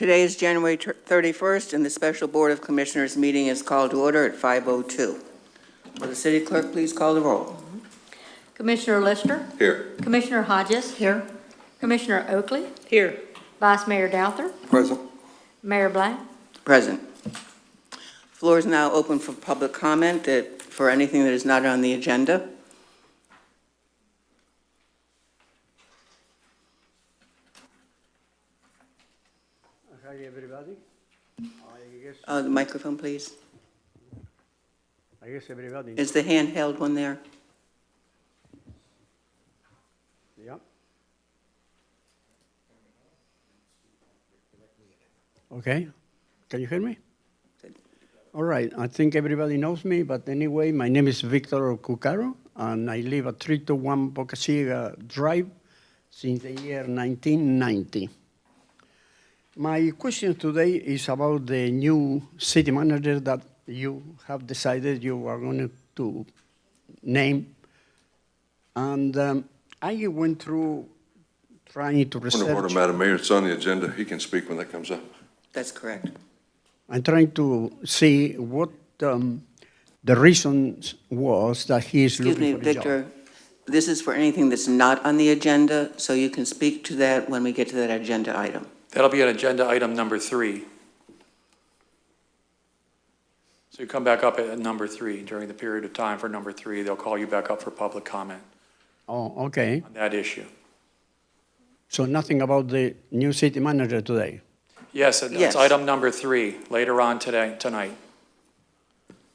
Today is January 31st, and the Special Board of Commissioners meeting is called to order at 5:02. Will the city clerk please call the roll? Commissioner Lister? Here. Commissioner Hodges? Here. Commissioner Oakley? Here. Vice Mayor Douther? Present. Mayor Black? Present. Floor is now open for public comment for anything that is not on the agenda. Hi, everybody. The microphone, please. I guess everybody. Is the handheld one there? Yeah. Okay. Can you hear me? All right. I think everybody knows me, but anyway, my name is Victor Cucaro, and I live at 321 Boca Chica Drive since the year 1990. My question today is about the new city manager that you have decided you are going to name. And I went through trying to research. Point of order, Madam Mayor, it's on the agenda. He can speak when that comes up. That's correct. I'm trying to see what the reason was that he is Excuse me, looking for a job. Victor, this is for anything that's not on the agenda, so you can speak to that when we get to that agenda item. That'll be on agenda item number 3. So you come back up at number 3. During the period of time for number 3, they'll call you back up for public comment Oh, okay. on that issue. So nothing about the new city manager today? Yes, Yes. that's item number 3, later on tonight.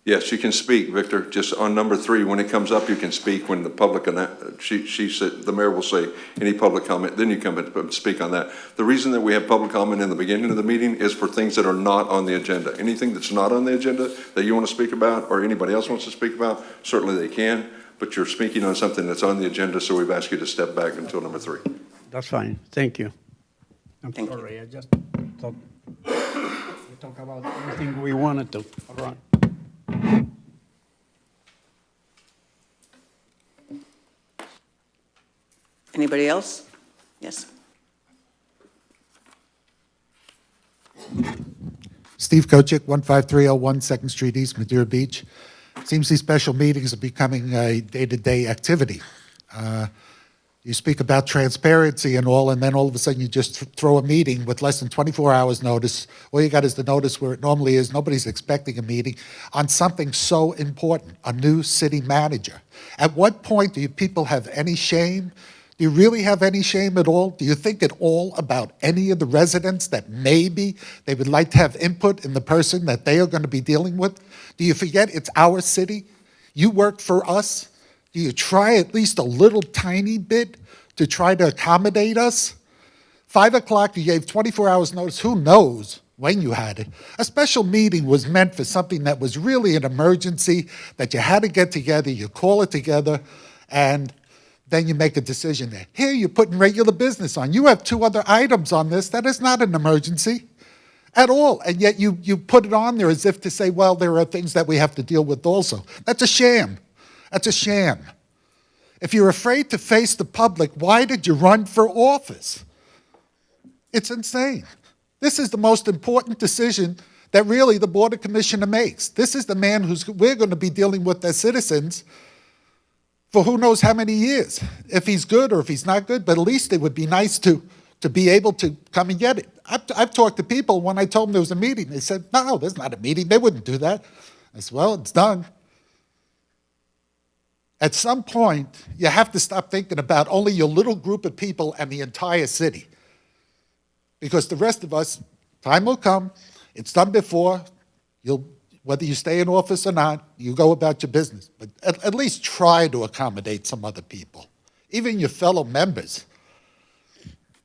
Yes, you can speak, Victor. Just on number 3, when it comes up, you can speak when the public, she said, the mayor will say any public comment, then you come and speak on that. The reason that we have public comment in the beginning of the meeting is for things that are not on the agenda. Anything that's not on the agenda that you want to speak about or anybody else wants to speak about, certainly they can, but you're speaking on something that's on the agenda, so we've asked you to step back until number 3. That's fine. Thank you. I'm Thank you. sorry. I just thought we talk about everything we wanted to. All right. Anybody else? Yes. Steve Kochik, 15301 2nd Street East, Madeira Beach. Seems these special meetings are becoming a day-to-day activity. You speak about transparency and all, and then all of a sudden you just throw a meeting with less than 24 hours notice. All you got is the notice where it normally is. Nobody's expecting a meeting on something so important, a new city manager. At what point do you people have any shame? Do you really have any shame at all? Do you think at all about any of the residents that maybe they would like to have input in the person that they are going to be dealing with? Do you forget it's our city? You work for us? Do you try at least a little tiny bit to try to accommodate us? 5 o'clock, you gave 24 hours notice. Who knows when you had it? A special meeting was meant for something that was really an emergency, that you had to get together, you call it together, and then you make a decision there. Here you're putting regular business on. You have 2 other items on this. That is not an emergency at all. And yet you put it on there as if to say, well, there are things that we have to deal with also. That's a sham. That's a sham. If you're afraid to face the public, why did you run for office? It's insane. This is the most important decision that really the Board of Commissioner makes. This is the man we're going to be dealing with as citizens for who knows how many years, if he's good or if he's not good, but at least it would be nice to be able to come and get it. I've talked to people when I told them there was a meeting. They said, no, there's not a meeting. They wouldn't do that. I said, well, it's done. At some point, you have to stop thinking about only your little group of people and the entire city. Because the rest of us, time will come, it's done before, whether you stay in office or not, you go about your business. But at least try to accommodate some other people, even your fellow members.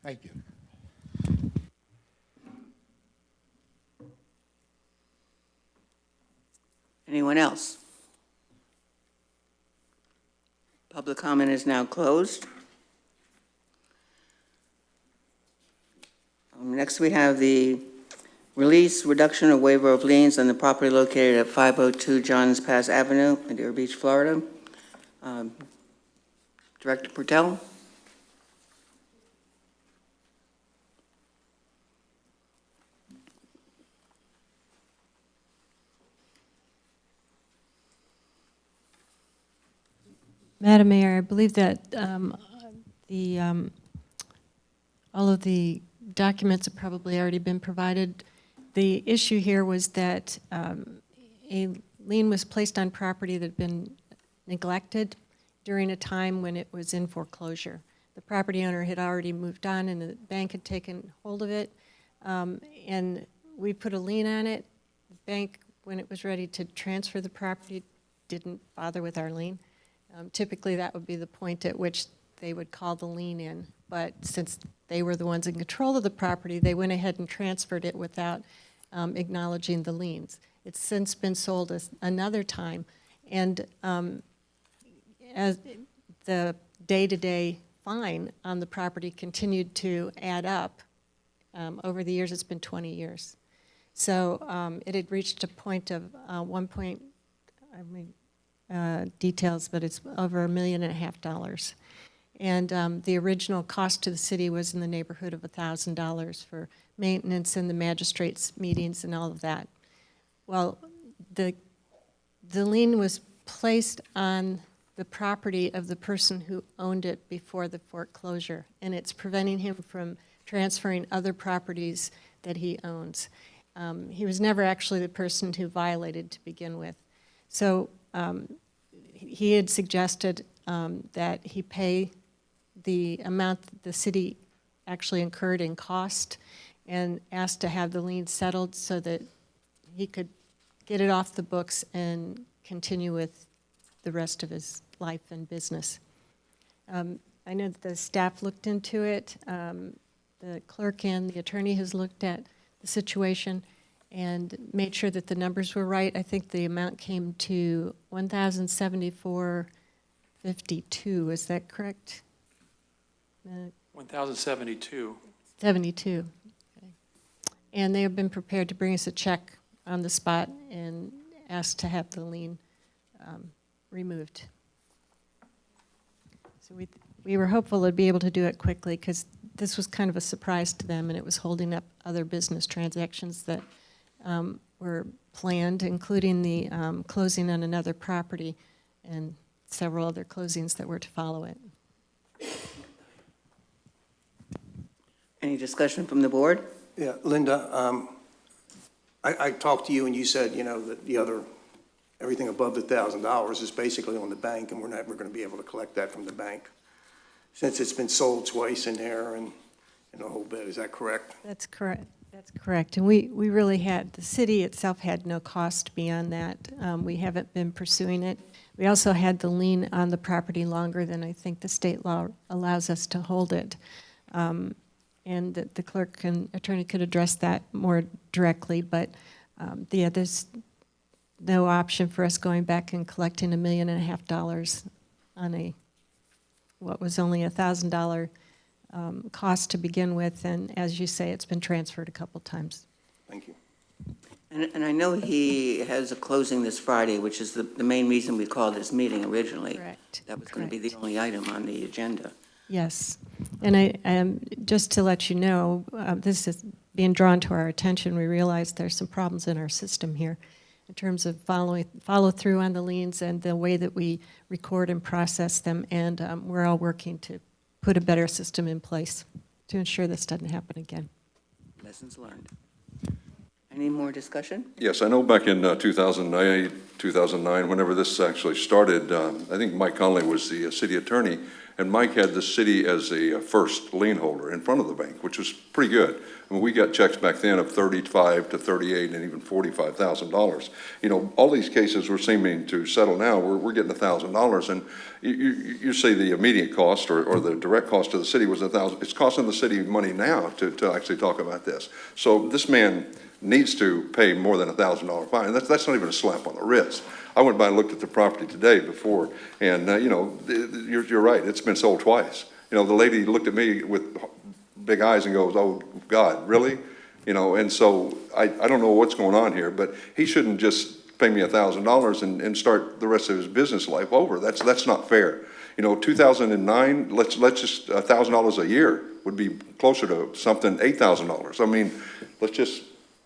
Thank you. Anyone else? Public comment is now closed. Next, we have the release, reduction, or waiver of liens on the property located at 502 Johns Pass Avenue, Madeira Beach, Florida. Director Portell? Madam Mayor, I believe that all of the documents have probably already been provided. The issue here was that a lien was placed on property that had been neglected during a time when it was in foreclosure. The property owner had already moved on and the bank had taken hold of it. And we put a lien on it. The bank, when it was ready to transfer the property, didn't bother with our lien. Typically, that would be the point at which they would call the lien in. But since they were the ones in control of the property, they went ahead and transferred it without acknowledging the liens. It's since been sold another time. And as the day-to-day fine on the property continued to add up, over the years, it's been 20 years. So it had reached a point of details, but it's over $1.5 million. And the original cost to the city was in the neighborhood of $1,000 for maintenance and the magistrates' meetings and all of that. Well, the lien was placed on the property of the person who owned it before the foreclosure, and it's preventing him from transferring other properties that he owns. He was never actually the person who violated to begin with. So he had suggested that he pay the amount that the city actually incurred in cost and asked to have the lien settled so that he could get it off the books and continue with the rest of his life and business. I know that the staff looked into it. The clerk and the attorney has looked at the situation and made sure that the numbers were right. I think the amount came to $1,074.52. Is that correct? 1,072. 72. Okay. And they have been prepared to bring us a check on the spot and ask to have the lien removed. So we were hopeful they'd be able to do it quickly because this was kind of a surprise to them and it was holding up other business transactions that were planned, including the closing on another property and several other closings that were to follow it. Any discussion from the board? Yeah, Linda, I talked to you and you said, you know, that everything above the $1,000 is basically on the bank and we're never going to be able to collect that from the bank. Since it's been sold twice in there and a whole bit, is that correct? That's correct. That's correct. And we really had, the city itself had no cost beyond that. We haven't been pursuing it. We also had the lien on the property longer than I think the state law allows us to hold it. And the clerk and attorney could address that more directly, but yeah, there's no option for us going back and collecting $1.5 million on what was only $1,000 cost to begin with, and as you say, it's been transferred a couple times. Thank you. And I know he has a closing this Friday, which is the main reason we called this meeting originally. Correct. That was going to be Correct. the only item on the agenda. Yes, and I just to let you know, this is being drawn to our attention. We realize there's some problems in our system here in terms of follow through on the liens and the way that we record and process them, and we're all working to put a better system in place to ensure this doesn't happen again. Lessons learned. Any more discussion? Yes, I know back in 2008, 2009, whenever this actually started, I think Mike Conley was the city attorney, and Mike had the city as a first lien holder in front of the bank, which was pretty good. I mean, we got checks back then of $35,000 to $38,000 and even $45,000. You know, all these cases we're seeming to settle now, we're getting $1,000, and you say the immediate cost or the direct cost to the city was $1,000. It's costing the city money now to actually talk about this. So this man needs to pay more than $1,000 fine. That's not even a slap on the wrist. I went by and looked at the property today before, and you know, you're right. It's been sold twice. You know, the lady looked at me with big eyes and goes, "Oh God, really?" You know, and so I don't know what's going on here, but he shouldn't just pay me $1,000 and start the rest of his business life over. That's not fair. You know, 2009, let's just $1,000 a year would be closer to something $8,000. I mean, let's just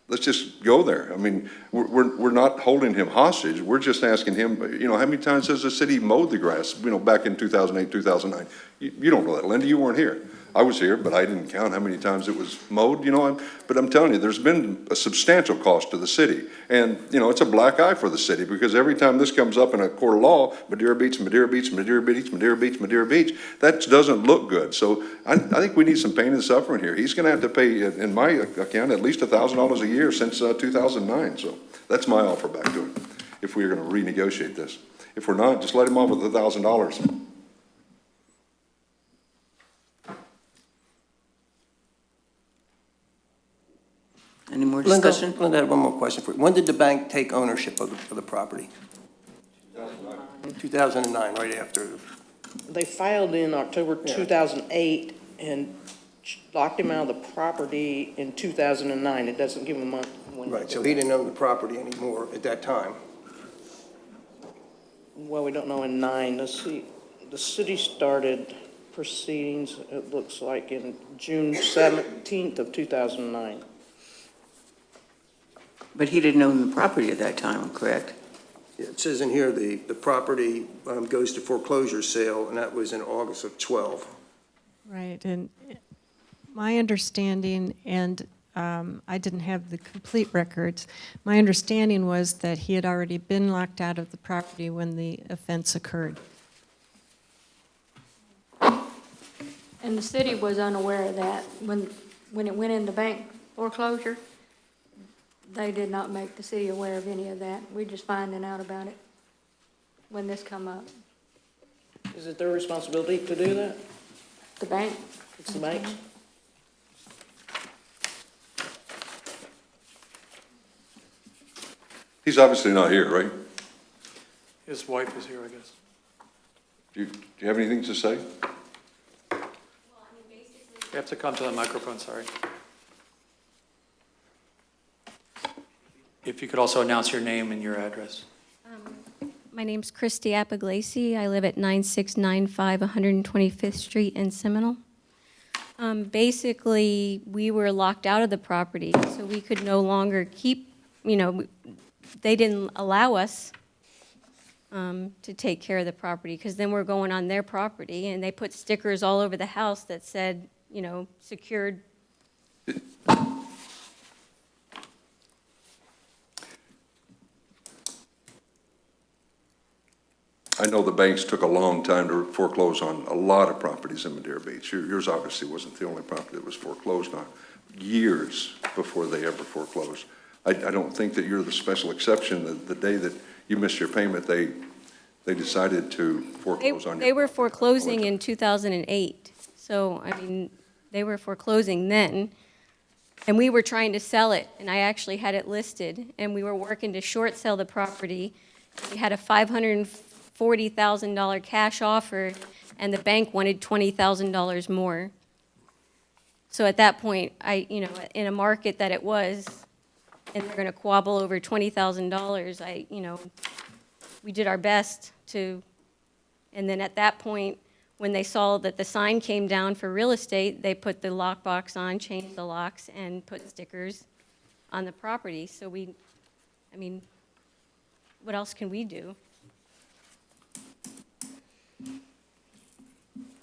let's just go there. I mean, we're not holding him hostage. We're just asking him, you know, how many times has the city mowed the grass, you know, back in 2008, 2009? You don't know that, Linda, you weren't here. I was here, but I didn't count how many times it was mowed, you know, but I'm telling you, there's been a substantial cost to the city. And, you know, it's a black eye for the city, because every time this comes up in a court of law, Madeira Beach, Madeira Beach, Madeira Beach, Madeira Beach, Madeira Beach, that doesn't look good. So I think we need some pain and suffering here. He's gonna have to pay, in my account, at least $1,000 a year since 2009. So that's my offer back to him, if we're gonna renegotiate this. If we're not, just let him off with $1,000. Any more Linda, discussion? Linda, I have one more question for you. When did the bank take ownership of the property? 2009, right after. They filed in October Yeah. 2008 and locked him out of the property in 2009. It doesn't give him a month. when Right, so he didn't own the property anymore at that time. Well, we don't know in '09. The city started proceedings, it looks like, in June 17th of 2009. But he didn't own the property at that time, correct? It says in here, the property goes to foreclosure sale, and that was in August of 12. Right, and my understanding, and I didn't have the complete records, my understanding was that he had already been locked out of the property when the offense occurred. And the city was unaware of that. When it went into bank foreclosure, they did not make the city aware of any of that. We're just finding out about it when this come up. Is it their responsibility to do that? The bank, It's the bank's? He's obviously not here, right? His wife is here, I guess. Do you have anything to say? You have to come to the microphone, sorry. If you could also announce your name and your address. My name's Christy Apoglacy. I live at 9695 125th Street in Seminole. Basically, we were locked out of the property, so we could no longer keep, they didn't allow us to take care of the property, because then we're going on their property, and they put stickers all over the house that said, secured. I know the banks took a long time to foreclose on a lot of properties in Madeira Beach. Yours obviously wasn't the only property that was foreclosed on, years before they ever foreclosed. I don't think that you're the special exception. The day that you missed your payment, they decided to foreclose on you. They were foreclosing in 2008, so, they were foreclosing then, and we were trying to sell it, and I actually had it listed, and we were working to short sell the property. We had a $540,000 cash offer, and the bank wanted $20,000 more. So at that point, in a market that it was, and they're gonna quabble over $20,000, we did our best to, and then at that point, when they saw that the sign came down for real estate, they put the lockbox on, changed the locks, and put stickers on the property. So what else can we do?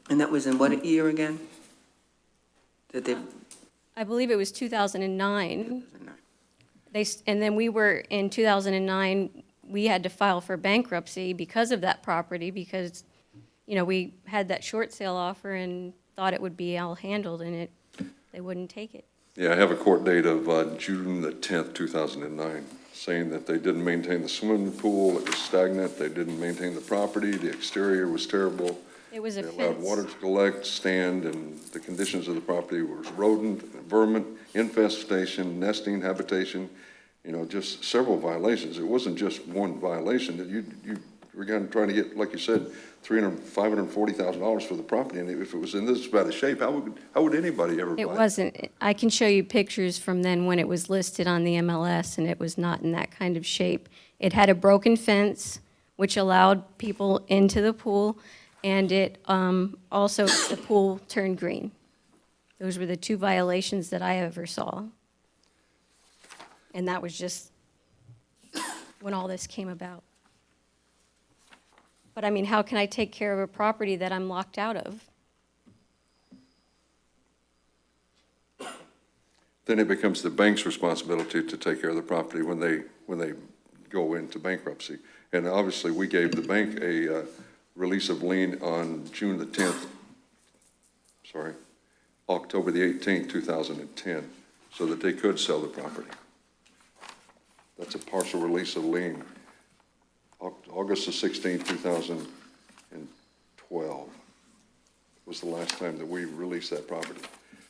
And that was in what year again? That they, I believe it was 2009. And then we were, in 2009, we had to file for bankruptcy because of that property, because, we had that short sale offer and thought it would be all handled, and they wouldn't take it. Yeah, I have a court date of June the 10th, 2009, saying that they didn't maintain the swimming pool, it was stagnant, they didn't maintain the property, the exterior was terrible. It was a They allowed fence. water to collect, stand, and the conditions of the property were rodent, vermin, infestation, nesting, habitation, just several violations. It wasn't just one violation. You were trying to get, like you said, $540,000 for the property, and if it was in this bad a shape, how would anybody ever buy it? It wasn't. I can show you pictures from then when it was listed on the MLS, and it was not in that kind of shape. It had a broken fence, which allowed people into the pool, and it also, the pool turned green. Those were the two violations that I ever saw. And that was just when all this came about. But I mean, how can I take care of a property that I'm locked out of? Then it becomes the bank's responsibility to take care of the property when they go into bankruptcy. And obviously, we gave the bank a release of lien on June the 10th, October the 18th, 2010, so that they could sell the property. That's a partial release of lien. August the 16th, 2012 was the last time that we released that property.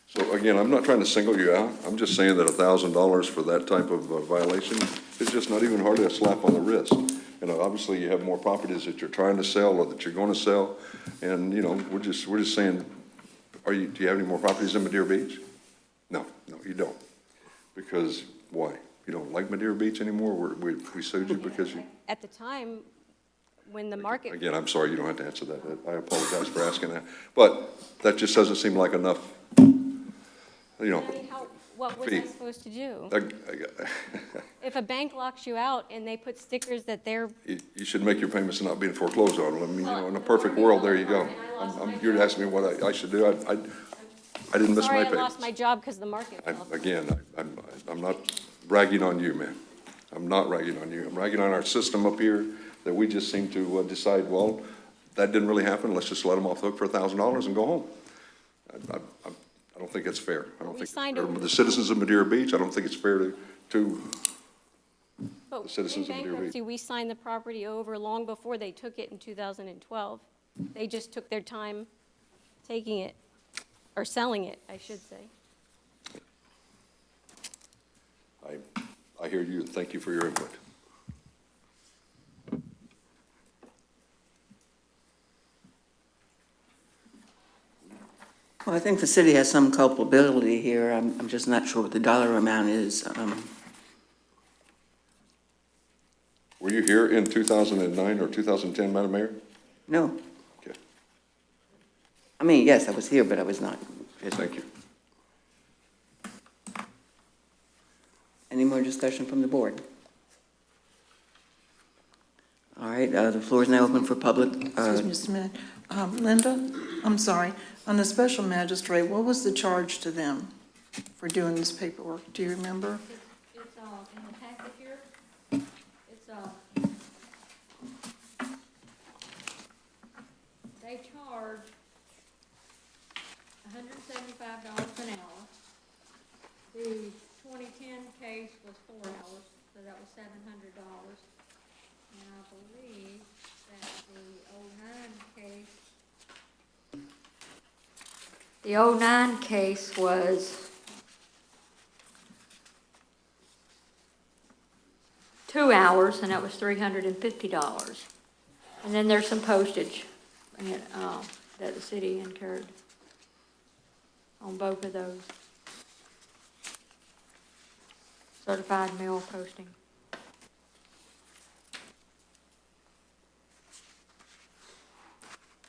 So again, I'm not trying to single you out. I'm just saying that $1,000 for that type of violation is just not even hardly a slap on the wrist. You know, obviously you have more properties that you're trying to sell or that you're going to sell. And, you know, we're just saying, do you have any more properties in Madeira Beach? No, you don't. Because why? You don't like Madeira Beach anymore? We sued you because you... At the time, when the market. Again, I'm sorry, you don't have to answer that. I apologize for asking that. But that just doesn't seem like enough, you know. I mean, what was I fee. supposed to do? If a bank locks you out and they put stickers that they're. You should make your payments and not being foreclosed on. I mean, you know, in a perfect world, there you go. You're asking me what I should do. I didn't miss my Sorry, I payments. lost my job because the market fell. I'm not ragging on you, man. I'm not ragging on you. I'm ragging on our system up here that we just seem to decide, well, that didn't really happen. Let's just let them off the hook for $1,000 and go home. I don't think it's fair. I don't think it's fair to the citizens of Madeira Beach. I don't think it's fair to But the citizens in of Madeira Beach. bankruptcy, we signed the property over long before they took it in 2012. They just took their time taking it, or selling it, I should say. I hear you, and thank you for your input. Well, I think the city has some culpability here. I'm just not sure what the dollar amount is. Were you here in 2009 or 2010, Madam Mayor? No. Okay, I mean, yes, I was here, but I was not. thank you. Any more discussion from the board? All right, the floor is now open for public. Excuse me just a minute. Linda, I'm sorry. On the special magistrate, what was the charge to them for doing this paperwork? Do you remember? It's in the packet here. It's, they charge $175 an hour. The 2010 case was 4 hours, so that was $700. And I believe that the 09 case was 2 hours, and that was $350. And then there's some postage that the city incurred on both of those. Certified mail posting.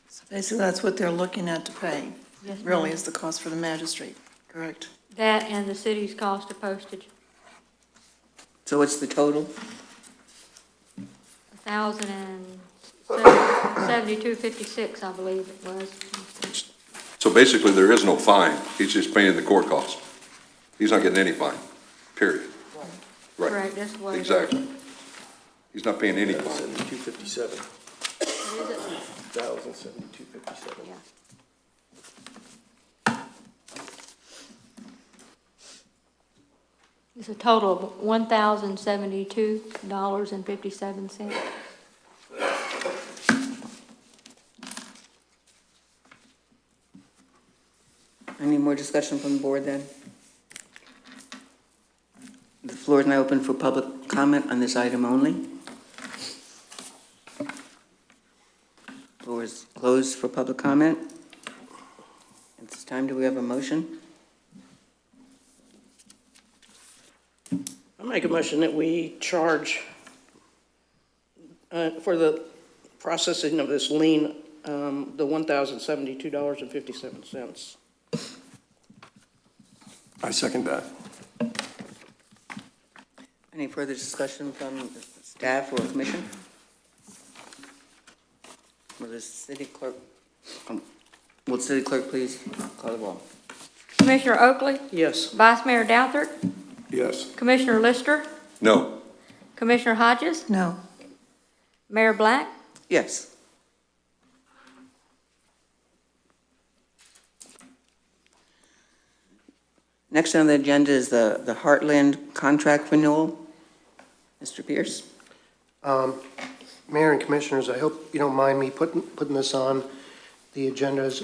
So basically, that's what they're looking at to pay. Yes, Really ma'am. is the cost for the magistrate, correct? That and the city's cost of postage, So what's the total? $1,072.56, I believe it was. So basically, there is no fine. He's just paying the court cost. He's not getting any fine, period. Right. Correct, that's what it is. Exactly. He's not paying any fine. 7257, What is it? 1,072.57. Yeah. It's a total of $1,072.57. Any more discussion from the board then? The floor is now open for public comment on this item only. Floor is closed for public comment. At this time, do we have a motion? I make a motion that we charge for the processing of this lien, the $1,072.57. I second that. Any further discussion from staff or commission? Will the city clerk, will the city clerk please call the roll? Commissioner Oakley, Yes. Vice Mayor Douthat, Yes. Commissioner Lister, No. Commissioner Hodges, No. Mayor Black. Yes. Next on the agenda is the Heartland contract renewal. Mr. Pierce? Mayor and Commissioners, I hope you don't mind me putting this on the agendas.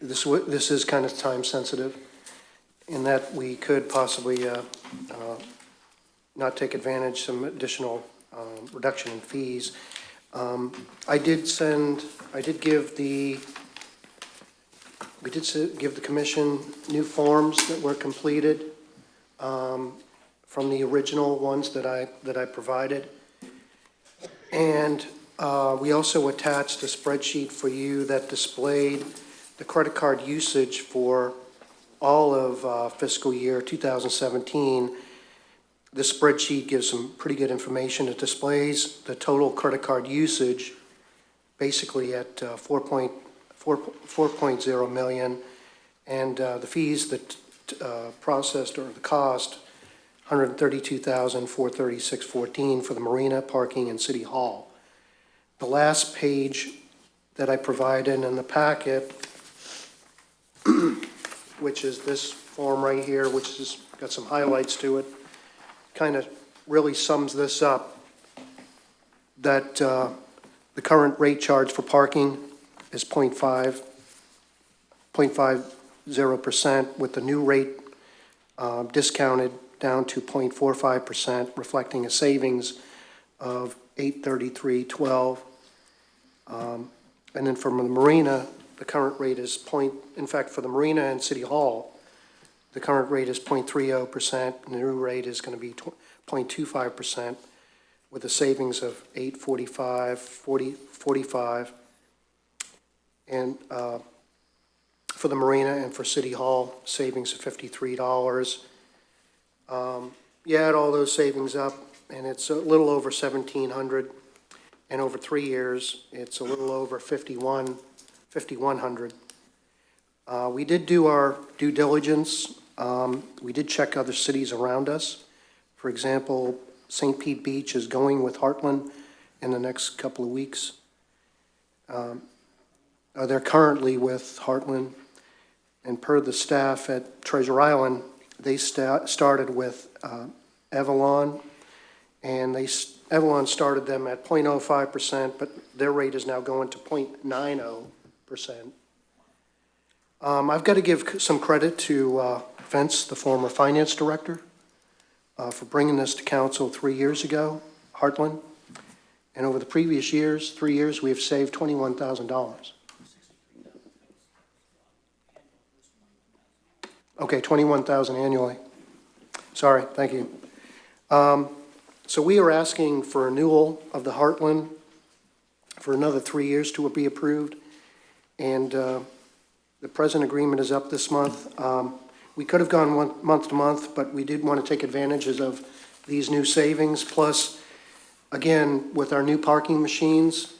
This is kind of time sensitive in that we could possibly not take advantage, some additional reduction in fees. I did give the commission new forms that were completed from the original ones that I provided. And we also attached a spreadsheet for you that displayed the credit card usage for all of fiscal year 2017. This spreadsheet gives some pretty good information. It displays the total credit card usage basically at 4.0 million, and the fees that processed or the cost, $132,436.14 for the marina, parking, and city hall. The last page that I provided in the packet, which is this form right here, which has got some highlights to it, kind of really sums this up, that the current rate charge for parking is 0.50%, with the new rate discounted down to 0.45%, reflecting a savings of $833.12. And then from the marina, the current rate is in fact, for the marina and City Hall, the current rate is 0.30%, and the new rate is going to be 0.25%, with a savings of $845.45. And for the marina and for City Hall, savings of $53. You add all those savings up, and it's a little over $1,700, and over 3 years, it's a little over $5,100. We did do our due diligence. We did check other cities around us. For example, St. Pete Beach is going with Heartland in the next couple of weeks. They're currently with Heartland, and per the staff at Treasure Island, they started with Avalon, and Avalon started them at 0.05%, but their rate is now going to 0.90%. I've got to give some credit to Vince, the former finance director, for bringing this to council 3 years ago, Heartland. And over the previous 3 years, we have saved $21,000. Okay, $21,000 annually. Sorry, thank you. So we are asking for renewal of the Heartland for another 3 years to be approved. And the present agreement is up this month. We could have gone month to month, but we did want to take advantages of these new savings. Plus, again, with our new parking machines,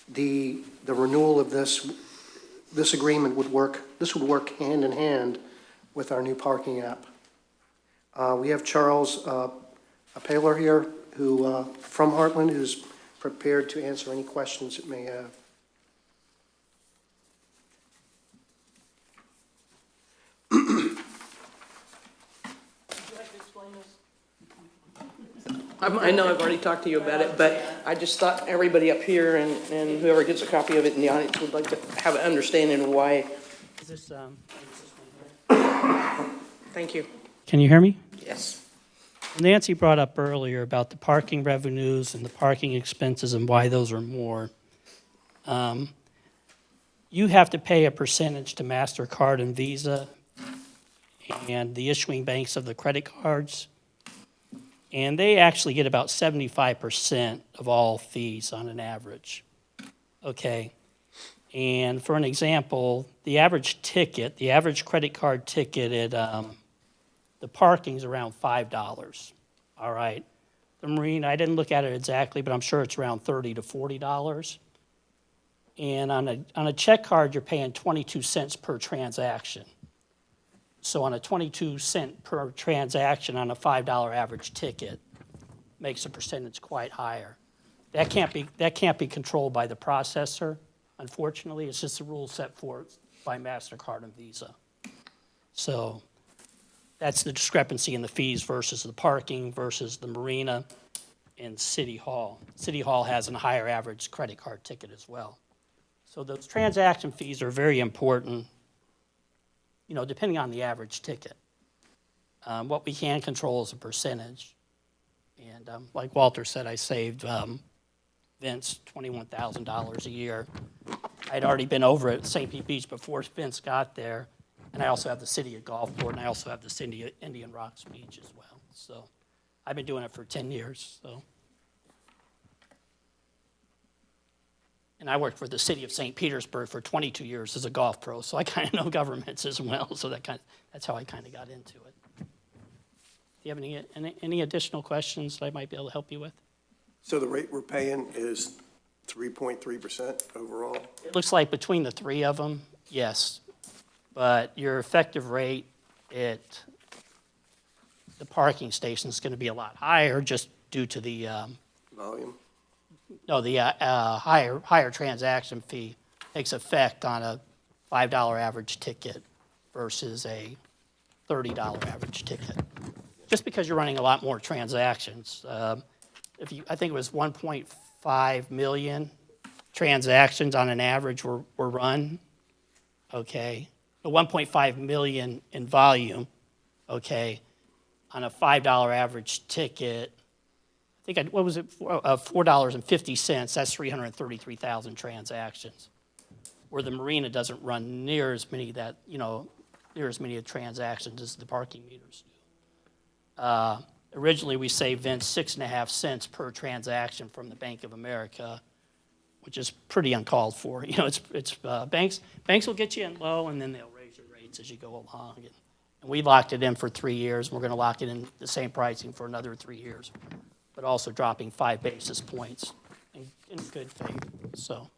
the renewal of this agreement would work. This would work hand in hand with our new parking app. We have Charles Paler here, who from Heartland, who's prepared to answer any questions it may have. I know I've already talked to you about it, but I just thought everybody up here and whoever gets a copy of it in the audience would like to have an understanding of why. Is this, Thank you. can you hear me? Yes. Nancy brought up earlier about the parking revenues and the parking expenses and why those are more. You have to pay a percentage to MasterCard and Visa and the issuing banks of the credit cards. And they actually get about 75% of all fees on an average. Okay. And for an example, the average credit card ticket at the parking's around $5. All right. The Marine, I didn't look at it exactly, but I'm sure it's around $30 to $40. And on a check card, you're paying 22 cents per transaction. So on a 22 cent per transaction on a $5 average ticket, makes the percentage quite higher. That can't be controlled by the processor, unfortunately. It's just a rule set forth by MasterCard and Visa. So that's the discrepancy in the fees versus the parking versus the marina and City Hall. City Hall has a higher average credit card ticket as well. So those transaction fees are very important, you know, depending on the average ticket. What we can control is a percentage. And like Walter said, I saved Vince $21,000 a year. I'd already been over at St. Pete Beach before Vince got there. And I also have the city of Gulfport, and I also have the city of Indian Rocks Beach as well. So I've been doing it for 10 years. So. And I worked for the city of St. Petersburg for 22 years as a golf pro, so I kind of know governments as well. So that's how I kind of got into it. Do you have any additional questions that I might be able to help you with? So the rate we're paying is 3.3% overall? It looks like between the three of them, yes. But your effective rate at the parking station is going to be a lot higher just due to the Volume? No, the higher transaction fee takes effect on a $5 average ticket versus a $30 average ticket. Just because you're running a lot more transactions. I think it was 1.5 million transactions on an average were run, okay? The 1.5 million in volume, okay, on a $5 average ticket. I think, what was it, $4.50, that's 333,000 transactions. Where the marina doesn't run near as many transactions as the parking meters do. Originally, we saved Vince 6.5 cents per transaction from the Bank of America, which is pretty uncalled for. You know, banks will get you in low, and then they'll raise your rates as you go along. And we locked it in for 3 years, and we're going to lock it in the same pricing for another 3 years, but also dropping 5 basis points in good faith. So.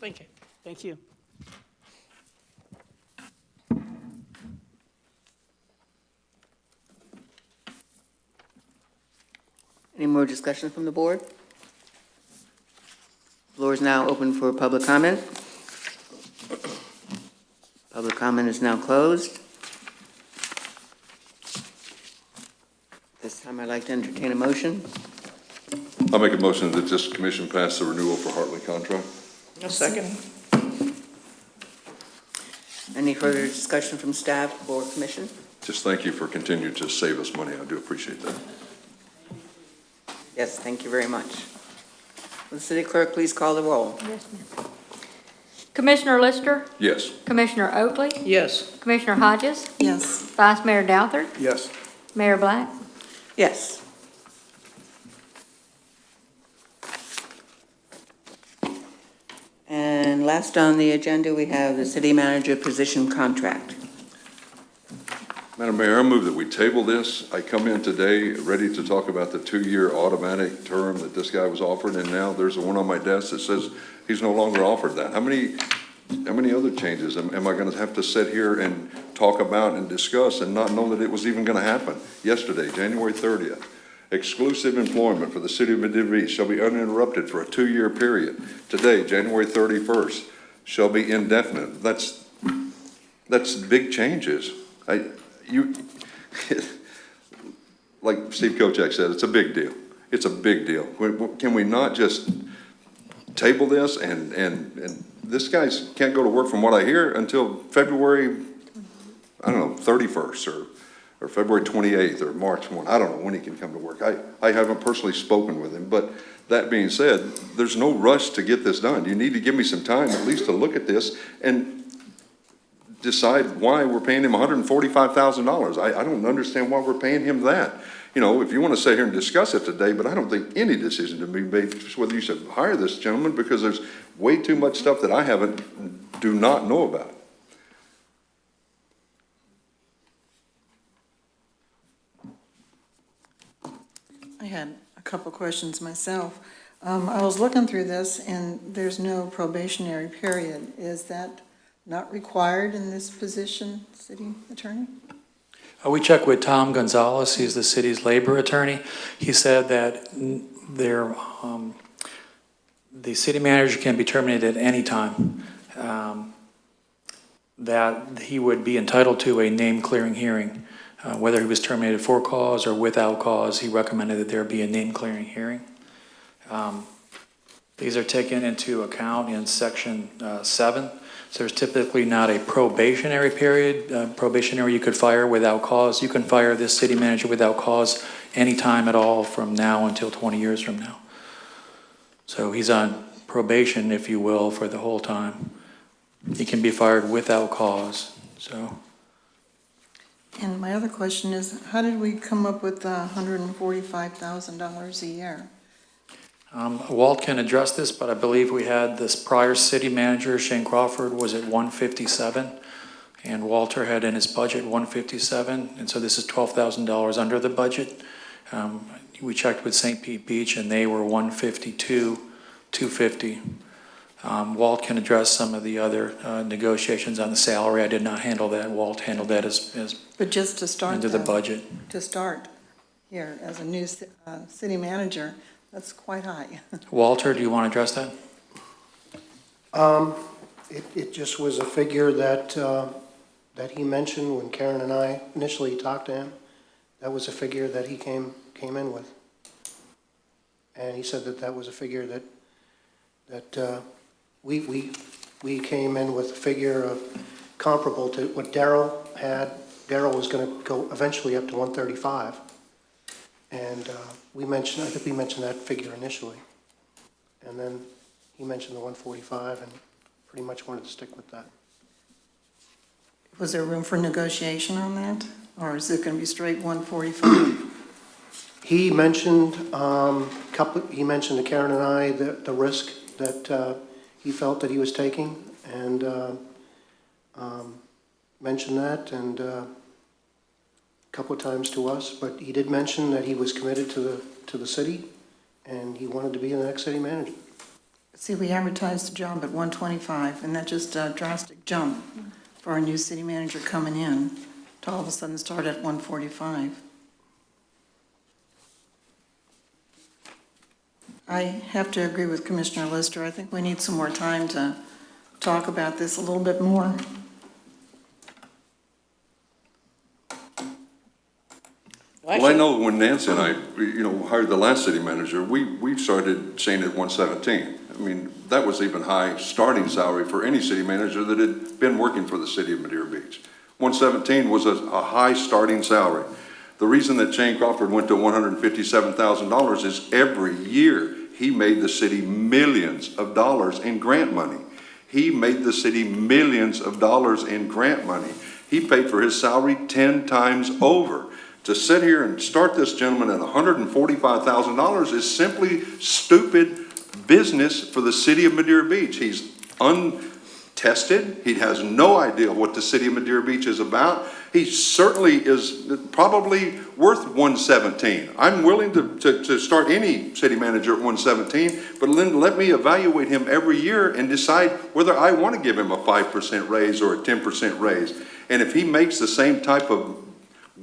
Okay. Thank you. Any more discussion from the board? Floor is now open for public comment. Public comment is now closed. This time I'd like to entertain a motion. I'll make a motion that this commission pass the renewal for Hartley contract. A second. Any further discussion from staff or commission? Just thank you for continuing to save us money. I do appreciate that. Yes, thank you very much. Will the city clerk please call the roll? Yes, ma'am. Commissioner Lister? Yes. Commissioner Oakley? Yes. Commissioner Hodges? Yes. Vice Mayor Douthat? Yes. Mayor Black? Yes. And last on the agenda, we have the city manager position contract. Madam Mayor, I move that we table this. I come in today ready to talk about the 2-year automatic term that this guy was offered, and now there's one on my desk that says he's no longer offered that. How many other changes am I going to have to sit here and talk about and discuss and not know that it was even going to happen? Yesterday, January 30th, exclusive employment for the city of Medina Beach shall be uninterrupted for a 2-year period. Today, January 31st, shall be indefinite. That's big changes. Like Steve Kochek said, it's a big deal. It's a big deal. Can we not just table this and this guy can't go to work from what I hear until February, I don't know, 31st or February 28th or March 1. I don't know when he can come to work. I haven't personally spoken with him, but that being said, there's no rush to get this done. You need to give me some time at least to look at this and decide why we're paying him $145,000. I don't understand why we're paying him that. You know, if you want to sit here and discuss it today, but I don't think any decision to be made whether you should hire this gentleman because there's way too much stuff that I do not know about. had a couple questions myself. I was looking through this, and there's no probationary period. Is that not required in this position, city attorney? We checked with Tom Gonzalez, he's the city's labor attorney. He said that the city manager can be terminated at any time. That he would be entitled to a name-clearing hearing. Whether he was terminated for cause or without cause, he recommended that there be a name-clearing hearing. These are taken into account in Section 7. So there's typically not a probationary period. Probationary, you could fire without cause. You can fire this city manager without cause anytime at all from now until 20 years from now. So he's on probation, if you will, for the whole time. He can be fired without cause, so. And my other question is, how did we come up with $145,000 a year? Walt can address this, but I believe we had this prior city manager, Shane Crawford, was at 157, and Walter had in his budget 157, and so this is $12,000 under the budget. We checked with St. Pete Beach, and they were 152, 250. Walt can address some of the other negotiations on the salary. I did not handle that. Walt handled that as But just to start into the though, budget. to start here as a new city manager, that's quite high. Walter, do you want to address that? It just was a figure that he mentioned when Karen and I initially talked to him. That was a figure that he came in with. And he said that was a figure that we came in with a figure of comparable to what Darrell had. Darrell was going to go eventually up to 135. And I think we mentioned that figure initially. And then he mentioned the 145 and pretty much wanted to stick with that. Was there room for negotiation on that? Or is it going to be straight 145? He mentioned he mentioned to Karen and I the risk that he felt that he was taking, and mentioned that, and a couple of times to us. But he did mention that he was committed to the city, and he wanted to be the next city manager. See, we advertised the job at 125, and that's just a drastic jump for our new city manager coming in to all of a sudden start at 145. I have to agree with Commissioner Lister. I think we need some more time to talk about this a little bit more. Well, I know when Nancy and I, hired the last city manager, we started saying at 117. I mean, that was even high starting salary for any city manager that had been working for the city of Madeira Beach. 117 was a high starting salary. The reason that Shane Crawford went to $157,000 is every year he made the city millions of dollars in grant money. He made the city millions of dollars in grant money. He paid for his salary 10 times over. To sit here and start this gentleman at $145,000 is simply stupid business for the city of Madeira Beach. He's untested. He has no idea what the city of Madeira Beach is about. He certainly is probably worth 117. I'm willing to start any city manager at 117, but let me evaluate him every year and decide whether I want to give him a 5% raise or a 10% raise. And if he makes the same type of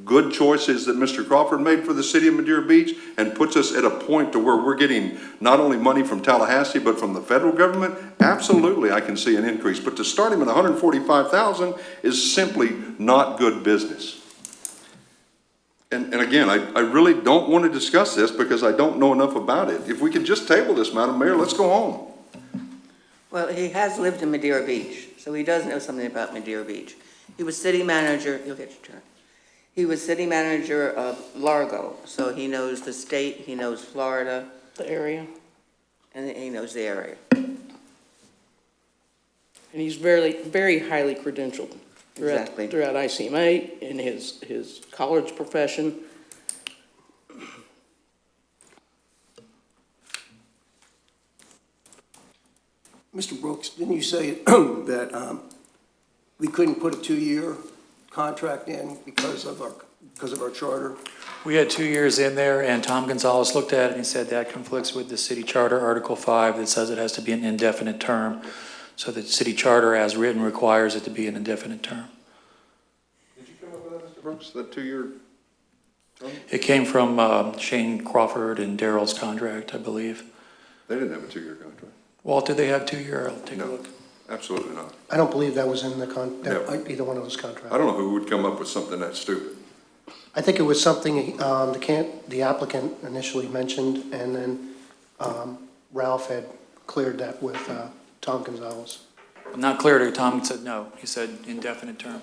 good choices that Mr. Crawford made for the city of Madeira Beach and puts us at a point to where we're getting not only money from Tallahassee but from the federal government, absolutely I can see an increase. But to start him at $145,000 is simply not good business. And again, I really don't want to discuss this because I don't know enough about it. If we could just table this, Madam Mayor, let's go home. Well, he has lived in Madeira Beach, so he does know something about Madeira Beach. He was city manager, you'll get your turn. He was city manager of Largo, so he knows the state, he knows Florida. The area. And he knows the area. And he's very, very highly credentialed Exactly. throughout ICMA in his college profession. Mr. Brooks, didn't you say that we couldn't put a 2-year contract in because of our because of our charter? We had 2 years in there, and Tom Gonzalez looked at it and he said that conflicts with the city charter, Article 5, that says it has to be an indefinite term. So the city charter as written requires it to be an indefinite term. Did you come up with that, Mr. Brooks, that 2-year term? It came from Shane Crawford and Darrell's contract, I believe. They didn't have a 2-year contract. Walt, did they have 2-year? I'll take a No. look. Absolutely not. I don't believe that was in No. either one of those contracts. I don't know who would come up with something that stupid. I think it was something the applicant initially mentioned, and then Ralph had cleared that with Tom Gonzalez. Not clear to Tom, said no. He said indefinite term.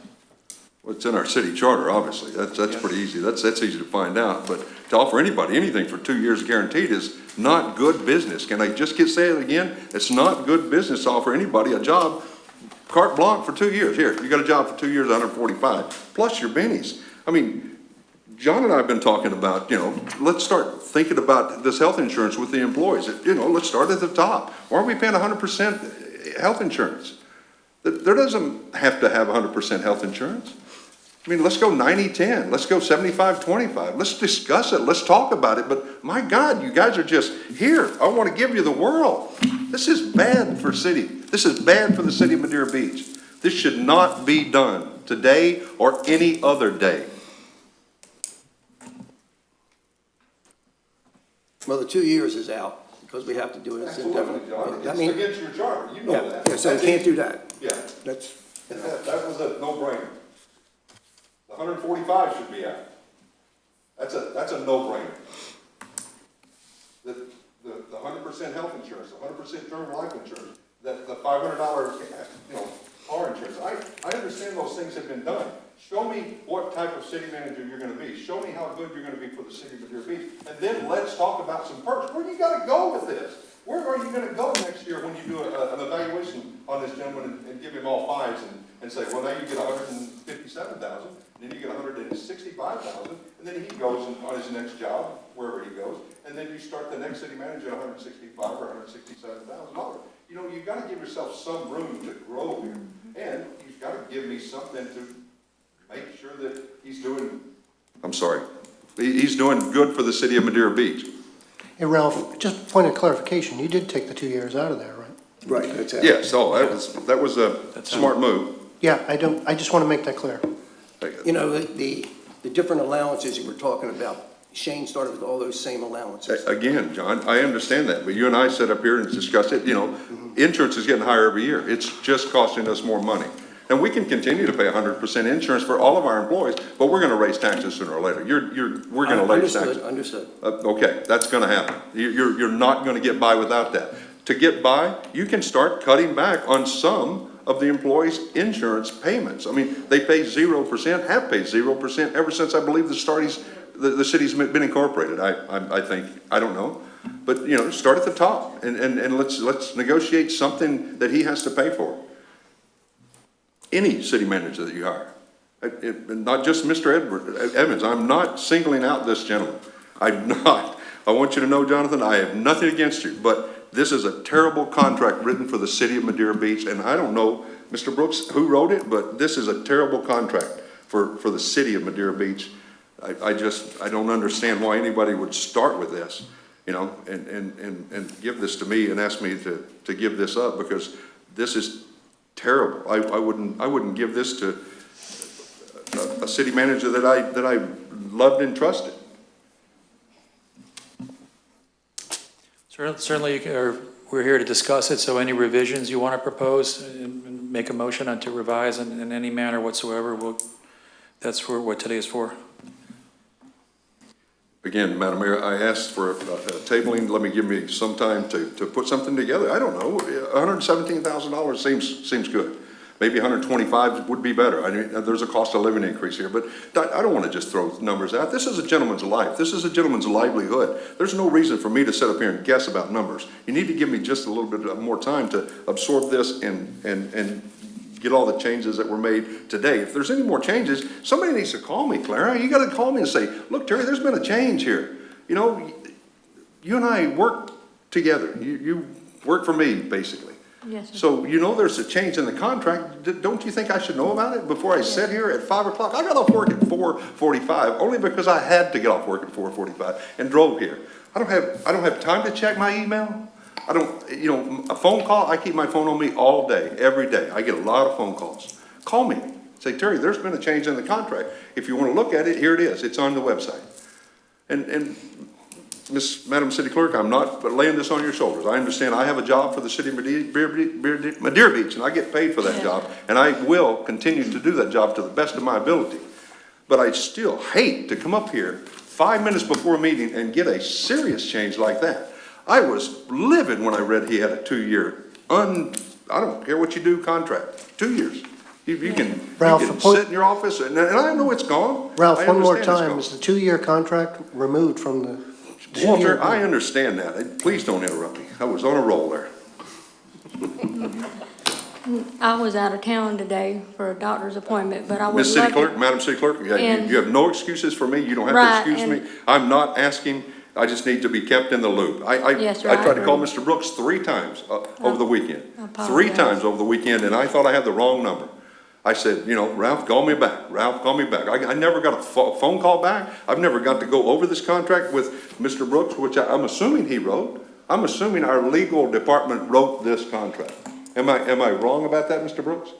Well, it's in our city charter, obviously. That's Yes. pretty easy. That's easy to find out. But to offer anybody anything for 2 years guaranteed is not good business. Can I just say it again? It's not good business to offer anybody a job carte blanche for 2 years. Here, you got a job for 2 years, 145, plus your bennies. I mean, John and I have been talking about, let's start thinking about this health insurance with the employees. Let's start at the top. Why are we paying 100% health insurance? There doesn't have to have 100% health insurance. I mean, let's go 90-10. Let's go 75-25. Let's discuss it. Let's talk about it. But my God, you guys are just here. I want to give you the world. This is bad for city. This is bad for the city of Madeira Beach. This should not be done today or any other day. Well, the 2 years is out because we have to do it as indefinite. I mean, against your charter. You yeah, so we can't do that. Yeah, That's, that was a no-brainer. The 145 should be out. That's a no-brainer. The 100% health insurance, the 100% term life insurance, the $500, car insurance. I understand those things have been done. Show me what type of city manager you're gonna be. Show me how good you're gonna be for the city of Madeira Beach. And then let's talk about some perks. Where do you gotta go with this? Where are you gonna go next year when you do an evaluation on this gentleman and give him all fives and say, well, now you get 157,000, then you get 165,000, and then he goes on his next job, wherever he goes, and then you start the next city manager at 165 or 167,000 dollars. You've got to give yourself some room to grow here, and you've got to give me something to make sure that he's doing. I'm sorry, he's doing good for the city of Madeira Beach. Hey, Ralph, just a point of clarification, you did take the 2 years out of there, right? right, that's out. Yes, that was a smart move. Yeah, I just want to make that clear. The different allowances you were talking about, Shane started with all those same allowances. Again, John, I understand that, but you and I sat up here and discussed it, insurance is getting higher every year. It's just costing us more money. And we can continue to pay 100% insurance for all of our employees, but we're gonna raise taxes sooner or later. We're gonna raise taxes. Understood. Okay, that's gonna happen. You're not gonna get by without that. To get by, you can start cutting back on some of the employees' insurance payments. I mean, they pay 0%, have paid 0% ever since I believe the city's been incorporated. I think, I don't know. But, start at the top and let's negotiate something that he has to pay for. Any city manager that you hire, not just Mr. Evans. I'm not singling out this gentleman. I'm not. I want you to know, Jonathan, I have nothing against you, but this is a terrible contract written for the city of Madeira Beach, and I don't know, Mr. Brooks, who wrote it, but this is a terrible contract for the city of Madeira Beach. I don't understand why anybody would start with this, and give this to me and ask me to give this up, because this is terrible. I wouldn't give this to a city manager that I loved and trusted. Certainly, we're here to discuss it, so any revisions you want to propose, make a motion on to revise in any manner whatsoever, that's what today is for. Again, Madam Mayor, I asked for a tabling. Give me some time to put something together. I don't know. $117,000 seems good. Maybe 125 would be better. I mean, there's a cost of living increase here, but I don't want to just throw numbers out. This is a gentleman's life. This is a gentleman's livelihood. There's no reason for me to sit up here and guess about numbers. You need to give me just a little bit more time to absorb this and get all the changes that were made today. If there's any more changes, somebody needs to call me, Clara. You got to call me and say, look, Terry, there's been a change here. You and I work together. You work for me, basically. Yes, sir. So you know there's a change in the contract. Don't you think I should know about it before I sit here at 5 o'clock? I got off work at 4:45 only because I had to get off work at 4:45 and drove here. I don't have time to check my email. I don't, you know, a phone call, I keep my phone on me all day, every day. I get a lot of phone calls. Call me. Say, Terry, there's been a change in the contract. If you want to look at it, here it is. It's on the website. And Madam City Clerk, I'm not laying this on your shoulders. I understand I have a job for the city of Madeira Beach, and I get paid for that job, and I will continue to do that job to the best of my ability. But I still hate to come up here 5 minutes before a meeting and get a serious change like that. I was livid when I read he had a 2-year, I don't care what you do, contract, 2 years. You can Ralph, sit in your office, and I know it's gone. Ralph, I one more understand it's time, gone. is the 2-year contract removed from the? Walter, I understand that. Please don't interrupt me. I was on a roll there. I was out of town today for a doctor's appointment, but I would Miss City love Clerk, to. Madam City Clerk, And- you have no excuses for me. You don't have Right, to excuse me. and- I'm not asking, I just need to be kept in the loop. Yes, sir, I I tried to call agree. Mr. Brooks 3 times over the weekend. I 3 apologize. times over the weekend, and I thought I had the wrong number. I said, you know, Ralph, call me back. Ralph, call me back. I never got a phone call back. I've never got to go over this contract with Mr. Brooks, which I'm assuming he wrote. I'm assuming our legal department wrote this contract. Am I wrong about that, Mr. Brooks?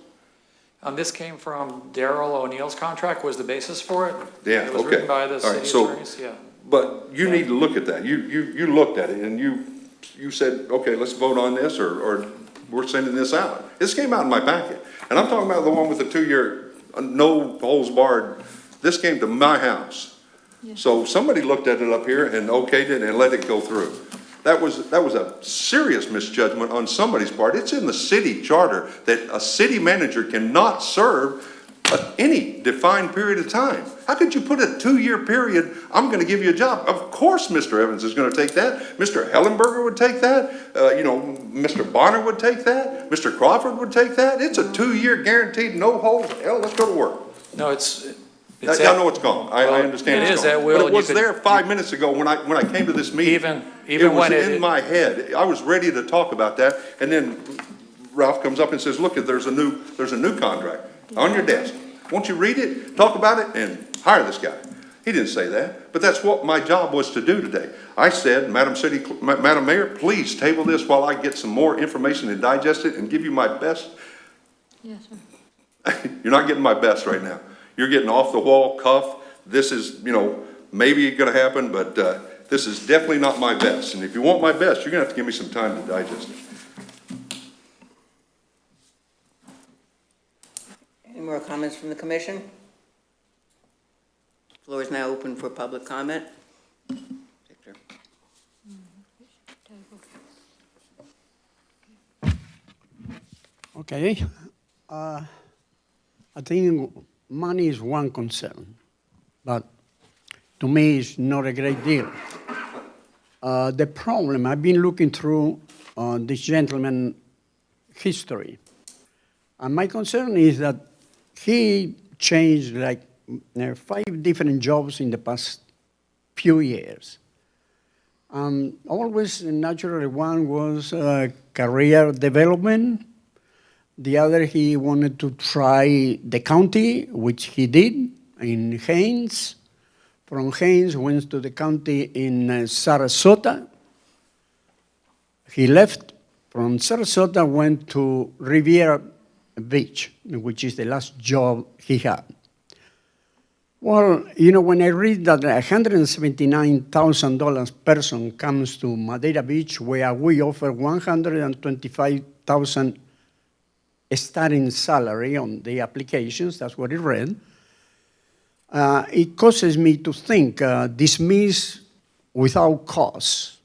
This came from Daryl O'Neill's contract was the basis for it. Yeah, It was okay. written by the All right, city so- attorneys, yeah. But you need to look at that. You looked at it and you said, okay, let's vote on this or we're sending this out. This came out in my packet. And I'm talking about the one with the 2-year, no holds barred. This came to my house. So somebody looked at it up here and okayed it and let it go through. That was a serious misjudgment on somebody's part. It's in the city charter that a city manager cannot serve any defined period of time. How could you put a 2-year period, I'm gonna give you a job? Of course Mr. Evans is gonna take that. Mr. Hellenberger would take that. You know, Mr. Bonner would take that. Mr. Crawford would take that. It's a 2-year guaranteed, no holds. Hell, let's go to work. No, it's I know it's gone. I understand it it's is gone. at will, But it and you was could- there 5 minutes ago when I came to this meeting. Even It was when in my head. I was ready to talk about that. And then Ralph comes up and says, look, there's a new contract on your desk. Won't you read it, talk about it, and hire this guy? He didn't say that, but that's what my job was to do today. I said, Madam Mayor, please table this while I get some more information and digest it and give you my best. Yes, sir. You're not getting my best right now. You're getting off the wall cuff. This is, you know, maybe gonna happen, but this is definitely not my best. And if you want my best, you're gonna have to give me some time to digest it. Any more comments from the commission? Floor is now open for public comment. Victor? Okay. I think money is one concern, but to me it's not a great deal. The problem, I've been looking through this gentleman's history, and my concern is that he changed like 5 different jobs in the past few years. Always, naturally, one was career development. The other, he wanted to try the county, which he did in Haines. From Haines, went to the county in Sarasota. He left from Sarasota, went to Riviera Beach, which is the last job he had. Well, you know, when I read that $179,000 person comes to Madeira Beach, where we offer $125,000 starting salary on the applications, that's what it read, it causes me to think, dismiss without cause.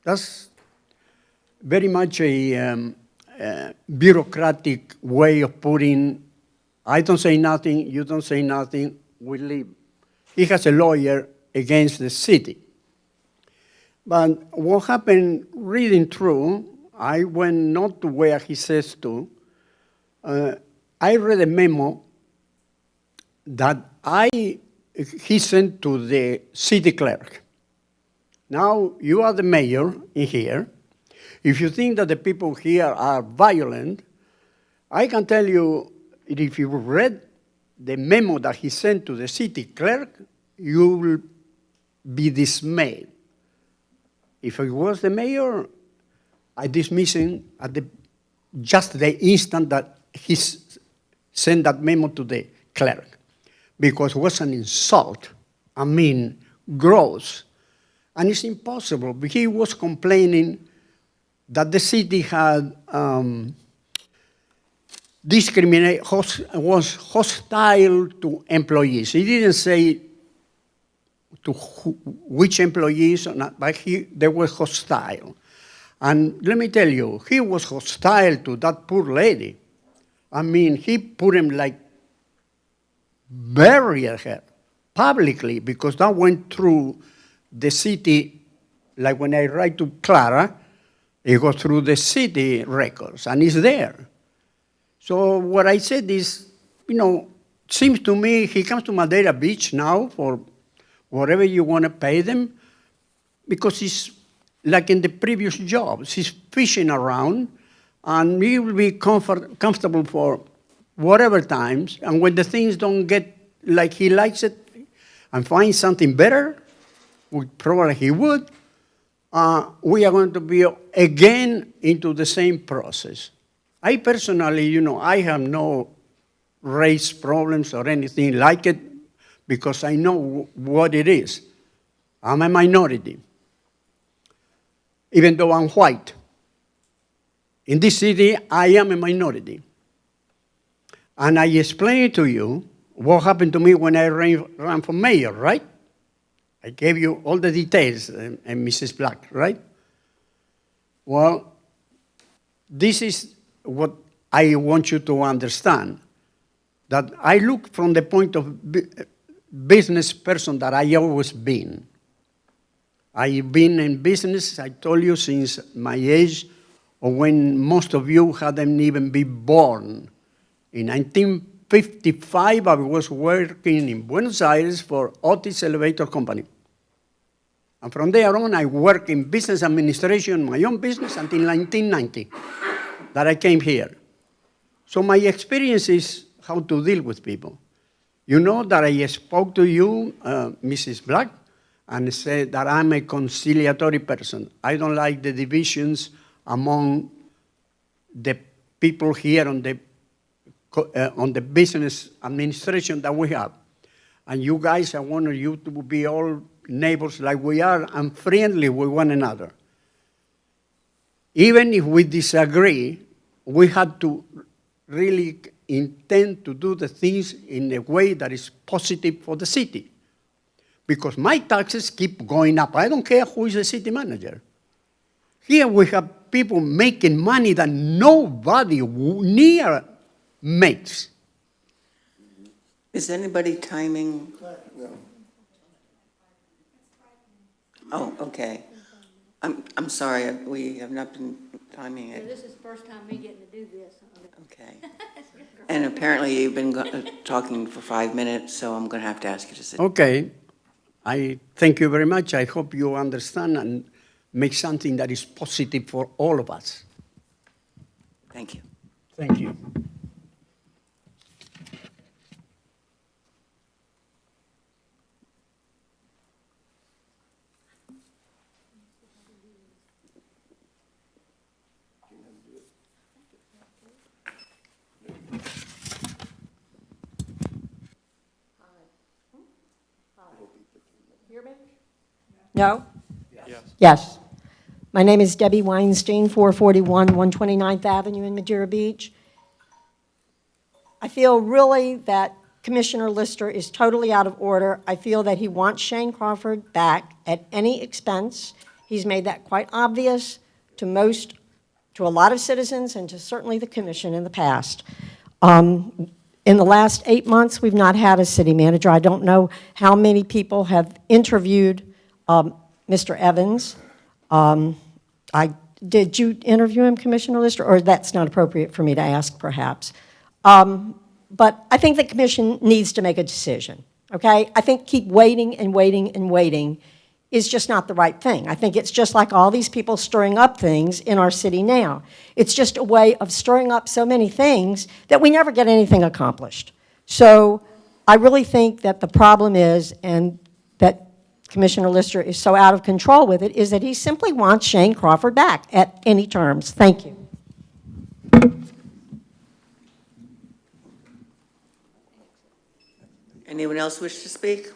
That's very much a bureaucratic way of putting, I don't say nothing, you don't say nothing, we leave. He has a lawyer against the city. But what happened, reading through, I went not to where he says to, I read a memo that he sent to the city clerk. Now, you are the mayor in here. If you think that the people here are violent, I can tell you, if you read the memo that he sent to the city clerk, you will be dismayed. If I was the mayor, I dismiss him at just the instant that he sent that memo to the clerk, because it was an insult. I mean, gross. And it's impossible. He was complaining that the city had was hostile to employees. He didn't say to which employees, or not, but they were hostile. And let me tell you, he was hostile to that poor lady. I mean, he put him like, buried her publicly, because that went through the city, like when I write to Clara, it goes through the city records, and it's there. So what I said is, seems to me he comes to Madeira Beach now for whatever you want to pay them, because he's like in the previous jobs. He's fishing around, and he will be comfortable for whatever times, and when the things don't get like he likes it and finds something better, which probably he would, we are going to be again into the same process. I personally, I have no race problems or anything like it, because I know what it is. I'm a minority, even though I'm white. In this city, I am a minority. And I explained to you what happened to me when I ran for mayor, right? I gave you all the details, and Mrs. Black, right? Well, this is what I want you to understand, that I look from the point of business person that I always been. I've been in business, I told you, since my age, or when most of you hadn't even been born. In 1955, I was working in Buenos Aires for Otis Elevator Company. And from there on, I worked in business administration, my own business, until 1990, that I came here. So my experience is how to deal with people. You know that I spoke to you, Mrs. Black, and said that I'm a conciliatory person. I don't like the divisions among the people here on the business administration that we have. And you guys, I want you to be all neighbors like we are and friendly with one another. Even if we disagree, we have to really intend to do the things in a way that is positive for the city. Because my taxes keep going up. I don't care who is the city manager. Here we have people making money that nobody near makes. Is anybody timing? No. Oh, okay. I'm sorry, we have not been timing it. This is the first time me getting to do this. Okay. And apparently you've been talking for 5 minutes, so I'm going to have to ask you to sit. Okay. I thank you very much. I hope you understand and make something that is positive for all of us. Thank you. Thank you. No? Yes. Yes. My name is Debbie Weinstein, 441 129th Avenue in Madeira Beach. I feel really that Commissioner Lister is totally out of order. I feel that he wants Shane Crawford back at any expense. He's made that quite obvious to a lot of citizens and to certainly the commission in the past. In the last 8 months, we've not had a city manager. I don't know how many people have interviewed Mr. Evans. Did you interview him, Commissioner Lister, or that's not appropriate for me to ask, perhaps? But I think the commission needs to make a decision, okay? I think keep waiting and waiting and waiting is just not the right thing. I think it's just like all these people stirring up things in our city now. It's just a way of stirring up so many things that we never get anything accomplished. So I really think that the problem is, and that Commissioner Lister is so out of control with it, is that he simply wants Shane Crawford back at any terms. Thank you. Anyone else wish to speak?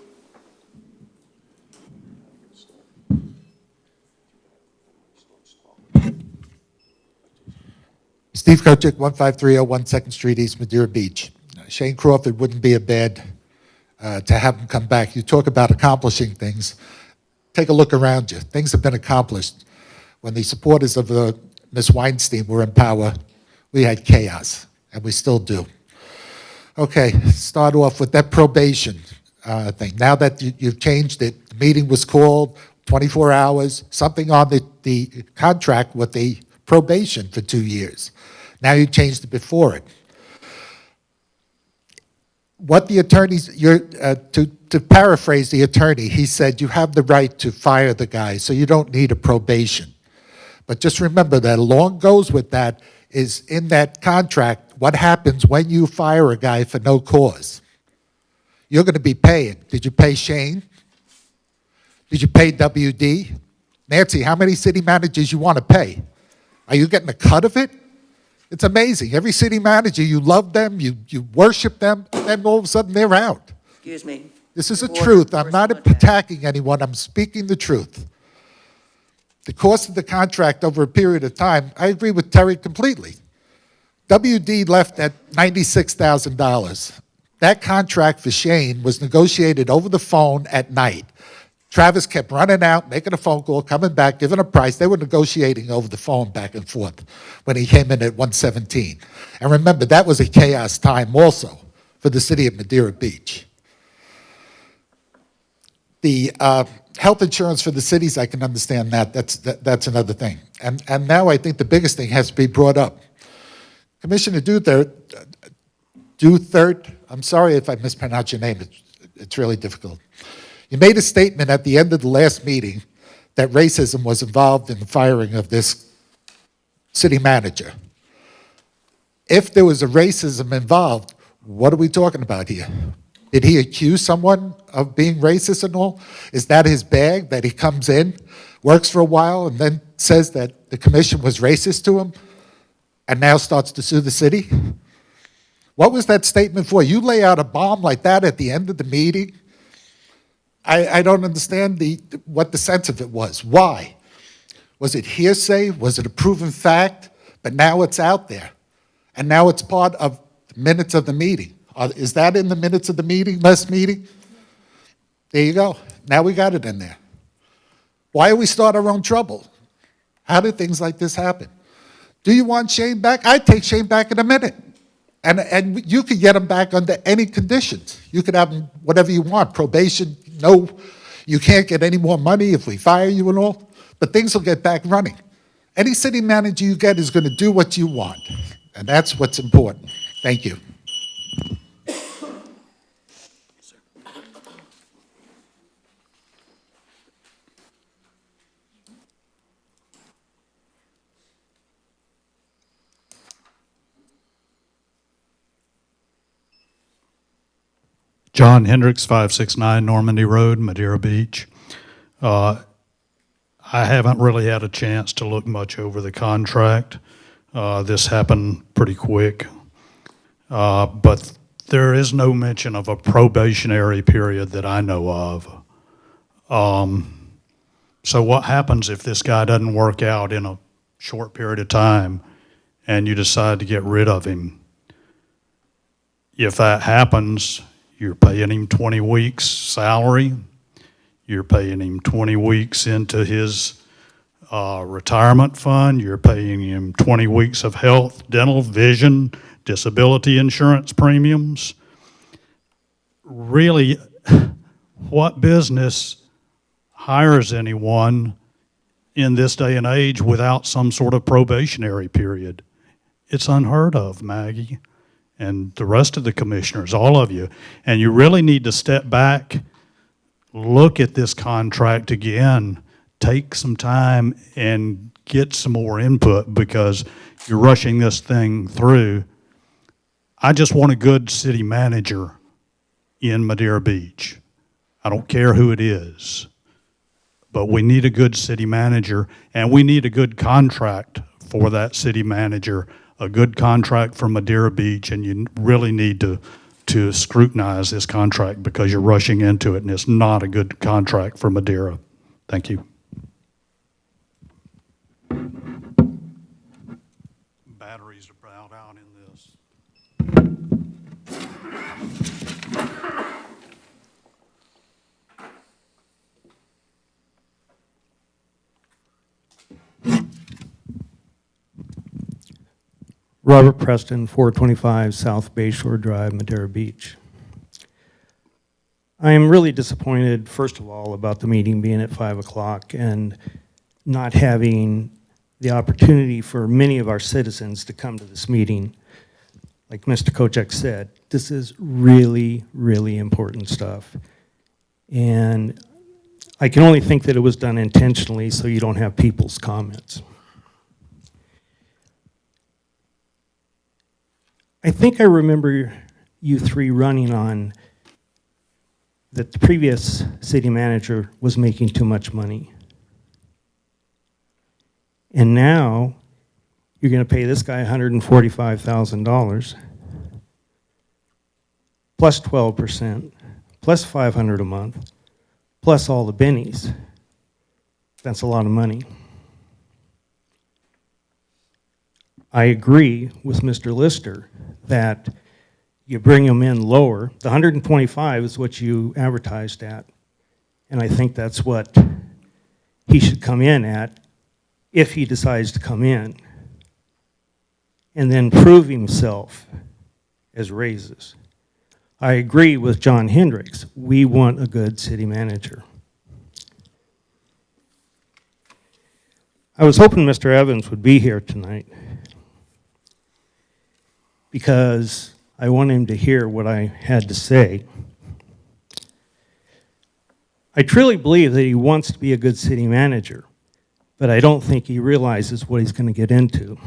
Steve Kochick, 15301 2nd Street, East Madeira Beach. Shane Crawford wouldn't be a bad to have him come back. You talk about accomplishing things. Take a look around you. Things have been accomplished. When the supporters of Ms. Weinstein were in power, we had chaos, and we still do. Okay, start off with that probation thing. Now that you've changed it, the meeting was called, 24 hours, something on the contract with the probation for 2 years. Now you changed it before it. What the attorneys, to paraphrase the attorney, he said you have the right to fire the guy, so you don't need a probation. But just remember that along goes with that is in that contract, what happens when you fire a guy for no cause? You're going to be paying. Did you pay Shane? Did you pay WD? Nancy, how many city managers you want to pay? Are you getting a cut of it? It's amazing. Every city manager, you love them, you worship them, and then all of a sudden they're out. Excuse me. This is the Order, truth. I'm not First Contact. attacking anyone. I'm speaking the truth. The cost of the contract over a period of time, I agree with Terry completely. WD left at $96,000. That contract for Shane was negotiated over the phone at night. Travis kept running out, making a phone call, coming back, giving a price. They were negotiating over the phone back and forth when he came in at 117. And remember, that was a chaos time also for the city of Madeira Beach. The health insurance for the cities, I can understand that. That's another thing. And now I think the biggest thing has to be brought up. Commissioner Duthert, I'm sorry if I mispronounce your name. It's really difficult. You made a statement at the end of the last meeting that racism was involved in the firing of this city manager. If there was a racism involved, what are we talking about here? Did he accuse someone of being racist and all? Is that his bag, that he comes in, works for a while, and then says that the commission was racist to him, and now starts to sue the city? What was that statement for? You lay out a bomb like that at the end of the meeting? I don't understand what the sense of it was. Why? Was it hearsay? Was it a proven fact? But now it's out there. And now it's part of the minutes of the meeting. Is that in the minutes of the meeting, last meeting? There you go. Now we got it in there. Why do we start our own trouble? How did things like this happen? Do you want Shane back? I'd take Shane back in a minute. And you could get him back under any conditions. You could have him whatever you want, probation, no, you can't get any more money if we fire you and all, but things will get back running. Any city manager you get is going to do what you want, and that's what's important. Thank you. John Hendricks, 569 Normandy Road, Madeira Beach. I haven't really had a chance to look much over the contract. This happened pretty quick. But there is no mention of a probationary period that I know of. So what happens if this guy doesn't work out in a short period of time and you decide to get rid of him? If that happens, you're paying him 20 weeks salary. You're paying him 20 weeks into his retirement fund. You're paying him 20 weeks of health, dental, vision, disability insurance premiums. Really, what business hires anyone in this day and age without some sort of probationary period? It's unheard of, Maggie, and the rest of the commissioners, all of you. And you really need to step back, look at this contract again, take some time and get some more input because you're rushing this thing through. I just want a good city manager in Madeira Beach. I don't care who it is, but we need a good city manager, and we need a good contract for that city manager, a good contract for Madeira Beach, and you really need to scrutinize this contract because you're rushing into it, and it's not a good contract for Madeira. Thank you. Batteries are about out in this. Robert Preston, 425 South Bayshore Drive, Madeira Beach. I am really disappointed, first of all, about the meeting being at 5 o'clock and not having the opportunity for many of our citizens to come to this meeting. Like Mr. Kochek said, this is really, really important stuff. And I can only think that it was done intentionally so you don't have people's comments. I think I remember you three running on that the previous city manager was making too much money. And now you're going to pay this guy $145,000 plus 12%, plus $500 a month, plus all the bennies. That's a lot of money. I agree with Mr. Lister that you bring them in lower. The 125 is what you advertised at, and I think that's what he should come in at if he decides to come in, and then prove himself as raises. I agree with John Hendricks. We want a good city manager. I was hoping Mr. Evans would be here tonight because I want him to hear what I had to say. I truly believe that he wants to be a good city manager, but I don't think he realizes what he's going to get into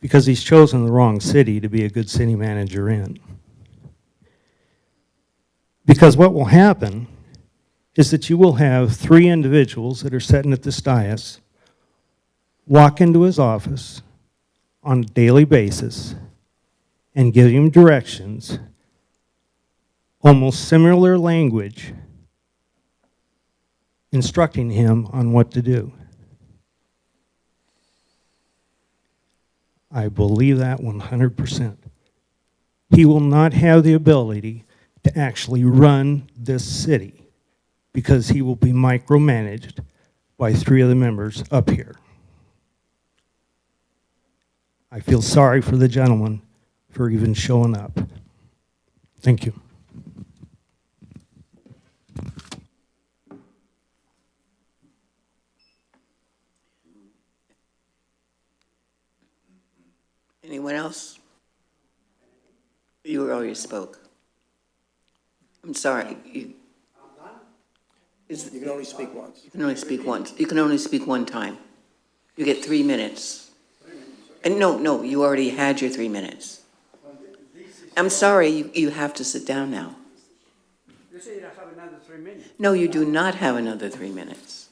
because he's chosen the wrong city to be a good city manager in. Because what will happen is that you will have three individuals that are sitting at this dais walk into his office on a daily basis and give him directions, almost similar language, instructing him on what to do. I believe that 100%. He will not have the ability to actually run this city because he will be micromanaged by three of the members up here. I feel sorry for the gentleman for even showing up. Thank you. Anyone else? You already spoke. I'm sorry. You can only speak once. You can only speak once. You can only speak one time. You get 3 minutes. And no, you already had your 3 minutes. I'm sorry, you have to sit down now. You say you have another 3 minutes. No, you do not have another 3 minutes.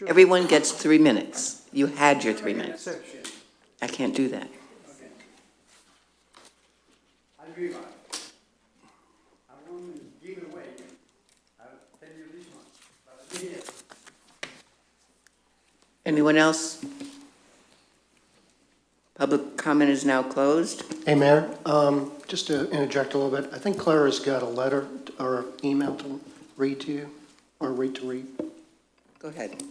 Everyone gets 3 minutes. You had your 3 minutes. I can't do that. I won't give it away. I'll tell you this one. Anyone else? Public comment is now closed. Hey, Mayor, just to interject a little bit, I think Clara's got a letter or email to read to you, or read. Go ahead.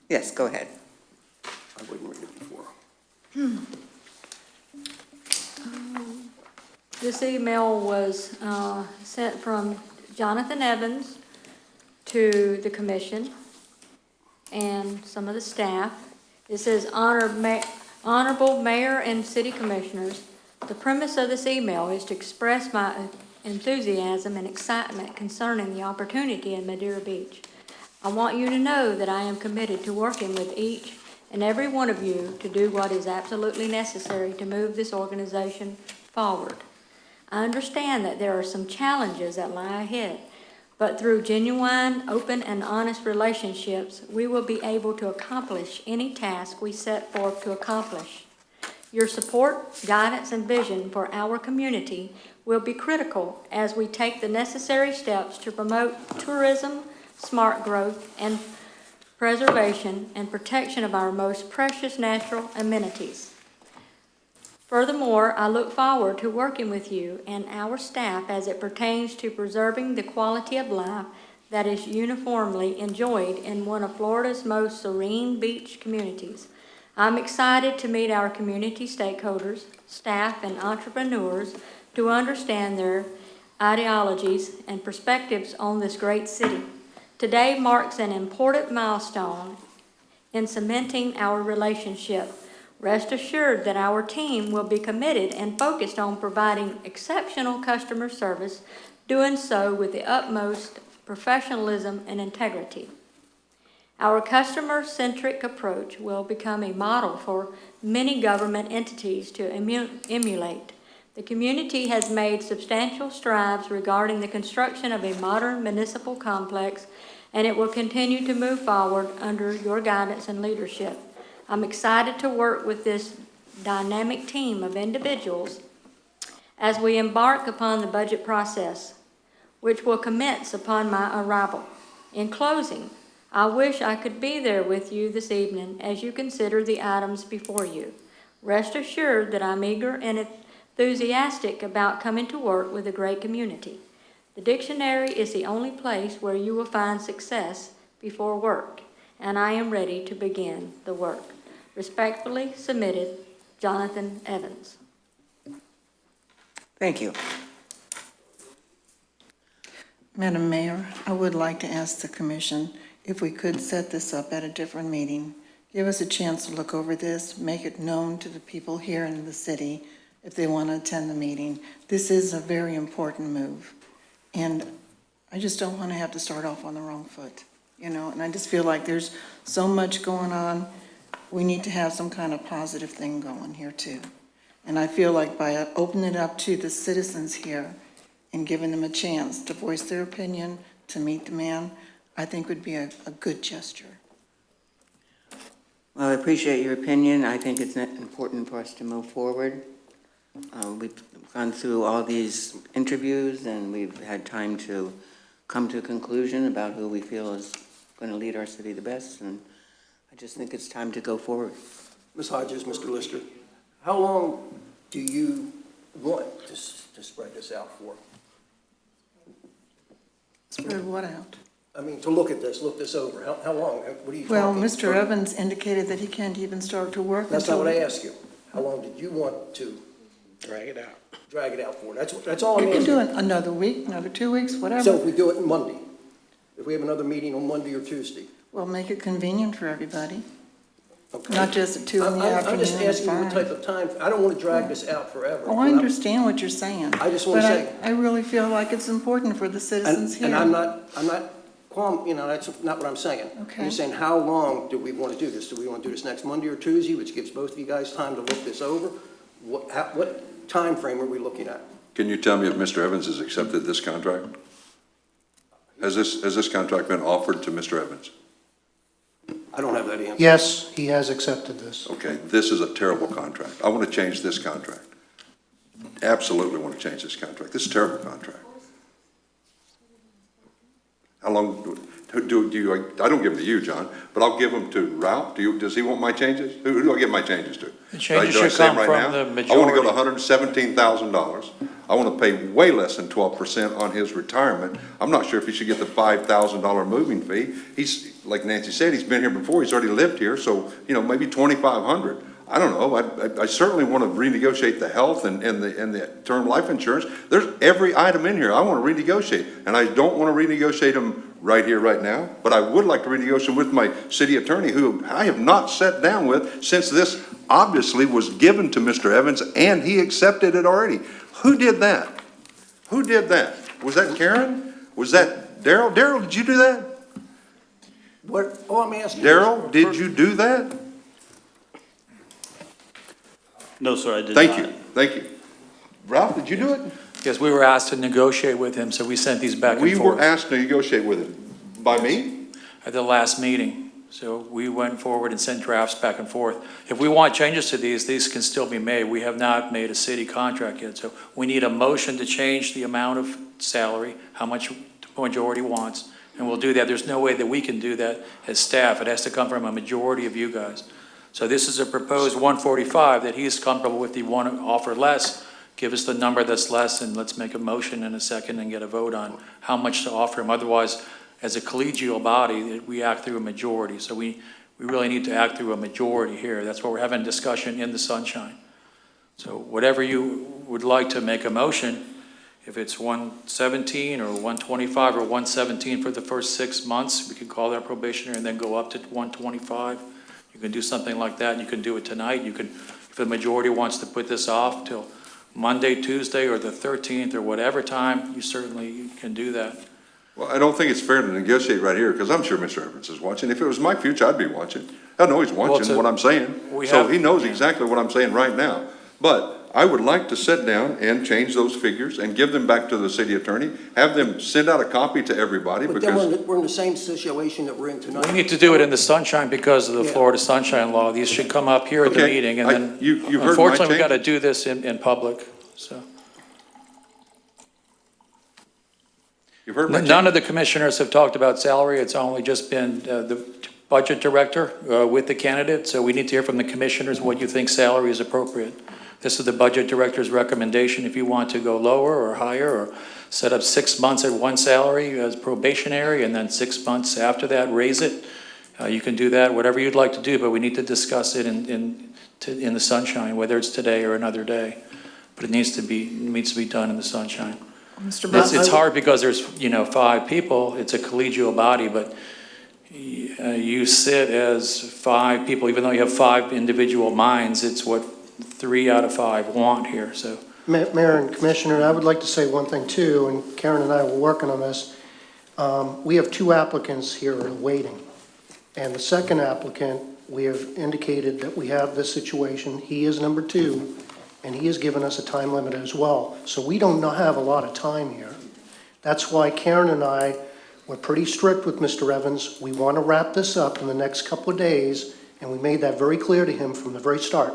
Yes, go ahead. I wouldn't read it before. This email was sent from Jonathan Evans to the commission and some of the staff. It says, Honorable Mayor and City Commissioners, the premise of this email is to express my enthusiasm, and excitement concerning the opportunity in Madeira Beach. I want you to know that I am committed to working with each and every one of you to do what is absolutely necessary to move this organization forward. I understand that there are some challenges that lie ahead, but through genuine, open, and honest relationships, we will be able to accomplish any task we set forth to accomplish. Your support, guidance, and vision for our community will be critical as we take the necessary steps to promote tourism, smart growth, and preservation and protection of our most precious natural amenities. Furthermore, I look forward to working with you and our staff as it pertains to preserving the quality of life that is uniformly enjoyed in one of Florida's most serene beach communities. I'm excited to meet our community stakeholders, staff, and entrepreneurs to understand their ideologies and perspectives on this great city. Today marks an important milestone in cementing our relationship. Rest assured that our team will be committed and focused on providing exceptional customer service, doing so with the utmost professionalism and integrity. Our customer-centric approach will become a model for many government entities to emulate. The community has made substantial strides regarding the construction of a modern municipal complex, and it will continue to move forward under your guidance and leadership. I'm excited to work with this dynamic team of individuals as we embark upon the budget process, which will commence upon my arrival. In closing, I wish I could be there with you this evening as you consider the items before you. Rest assured that I'm eager and enthusiastic about coming to work with a great community. The dictionary is the only place where you will find success before work, and I am ready to begin the work. Respectfully submitted, Jonathan Evans. Thank you. Madam Mayor, I would like to ask the commission if we could set this up at a different meeting. Give us a chance to look over this, make it known to the people here in the city if they want to attend the meeting. This is a very important move, and I just don't want to have to start off on the wrong foot, you know, and I just feel like there's so much going on. We need to have some kind of positive thing going here too. And I feel like by opening it up to the citizens here and giving them a chance to voice their opinion, to meet the man, I think would be a good gesture. Well, I appreciate your opinion. I think it's important for us to move forward. We've gone through all these interviews, and we've had time to come to a conclusion about who we feel is going to lead our city the best, and I just think it's time to go forward. Ms. Hodges, Mr. Lister, how long do you want to spread this out for? Spread what out? I mean, to look this over. How long? What are you talking? Well, Mr. Evans indicated that he can't even start to work That's not until... what I asked you. How long did you want to Drag it out. drag it out for? That's all I'm You can asking. do it another week, another 2 weeks, So whatever. if we do it Monday, if we have another meeting on Monday or Tuesday, Well, make it convenient for everybody, okay? not just at 2 in the afternoon. I'm just it's asking you what fine. type of time. I don't want to drag this out forever. Oh, I understand what you're saying. I just want to say. But I really feel like it's important for the citizens here. And I'm not, that's not what I'm saying. Okay. I'm just saying, how long do we want to do this? Do we want to do this next Monday or Tuesday, which gives both of you guys time to look this over? What time frame are we looking at? Can you tell me if Mr. Evans has accepted this contract? Has this contract been offered to Mr. Evans? I don't have that answer. Yes, he has accepted this. Okay, this is a terrible contract. I want to change this contract. Absolutely want to change this contract. This is a terrible contract. How long do you, I don't give them to you, John, but I'll give them to Ralph. Does he want my changes? Who do I give my changes to? The changes Do I should say them come right from now? the I want to go to majority. $117,000. I want to pay way less than 12% on his retirement. I'm not sure if he should get the $5,000 moving fee. He's, like Nancy said, he's been here before. He's already lived here, so, maybe $2,500. I don't know. I certainly want to renegotiate the health and the term life insurance. There's every item in here I want to renegotiate, and I don't want to renegotiate them right here, right now, but I would like to renegotiate with my city attorney, who I have not sat down with since this obviously was given to Mr. Evans, and he accepted it already. Who did that? Who did that? Was that Karen? Was that Daryl? Daryl, did you do that? What, oh, I'm asking. Daryl, did you do that? No, sir, I did not. Thank you. Ralph, did you do it? Yes, we were asked to negotiate with him, so we sent these back and We forth were asked to negotiate with him. By me? at the last meeting. So we went forward and sent drafts back and forth. If we want changes to these can still be made. We have not made a city contract yet, so we need a motion to change the amount of salary, how much the majority wants, and we'll do that. There's no way that we can do that as staff. It has to come from a majority of you guys. So this is a proposed 145 that he's comfortable with. He want to offer less, give us the number that's less, and let's make a motion in a second and get a vote on how much to offer him. Otherwise, as a collegial body, we act through a majority. So we really need to act through a majority here. That's why we're having a discussion in the sunshine. So whatever you would like to make a motion, if it's 117 or 125 or 117 for the first 6 months, we could call that probationary and then go up to 125. You can do something like that, and you can do it tonight. You can, if the majority wants to put this off till Monday, Tuesday, or the 13th, or whatever time, you certainly can do that. Well, I don't think it's fair to negotiate right here, because I'm sure Mr. Evans is watching. If it was my future, I'd be watching. I know he's watching what I'm saying. So he knows exactly what I'm saying right now. But I would like to sit down and change those figures and give them back to the city attorney, have them send out a copy to everybody, But then because we're in the same situation that we're in tonight. We need to do it in the sunshine because of the Yeah. Florida Sunshine Law. These should come up here at the Okay, meeting, and then you've heard my unfortunately, we take. got to do this in public, so. you've heard my None of the commissioners have talked about salary. It's only just been the budget director with the candidate. So we need to hear from the commissioners what you think salary is appropriate. This is the budget director's recommendation. If you want to go lower or higher, or set up 6 months at one salary as probationary, and then 6 months after that, raise it. You can do that, whatever you'd like to do, but we need to discuss it in the sunshine, whether it's today or another day. But it needs to be done in the sunshine. Mr. It's hard because there's, 5 people, it's a collegial body, but you sit as 5 people, even though you have 5 individual minds, it's what 3 out of 5 want here, so. Mayor and Commissioner, I would like to say one thing too, and Karen and I were working on this. We have 2 applicants here waiting. And the second applicant, we have indicated that we have this situation. He is number 2, and he has given us a time limit as well. So we don't have a lot of time here. That's why Karen and I were pretty strict with Mr. Evans. We want to wrap this up in the next couple of days, and we made that very clear to him from the very start.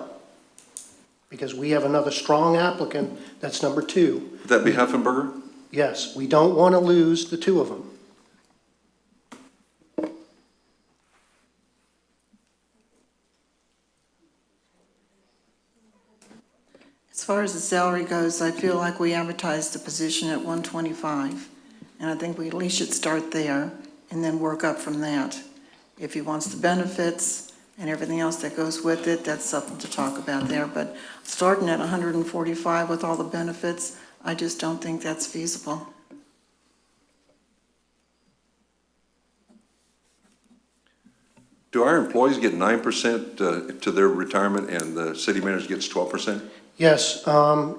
Because we have another strong applicant, that's number 2. Would that be Huffenberger? Yes, we don't want to lose the 2 of them. As far as the salary goes, I feel like we advertised the position at 125, and I think we at least should start there and then work up from that. If he wants the benefits and everything else that goes with it, that's something to talk about there, but starting at 145 with all the benefits, I just don't think that's feasible. Do our employees get 9% to their retirement, and the city manager gets 12%? Yes,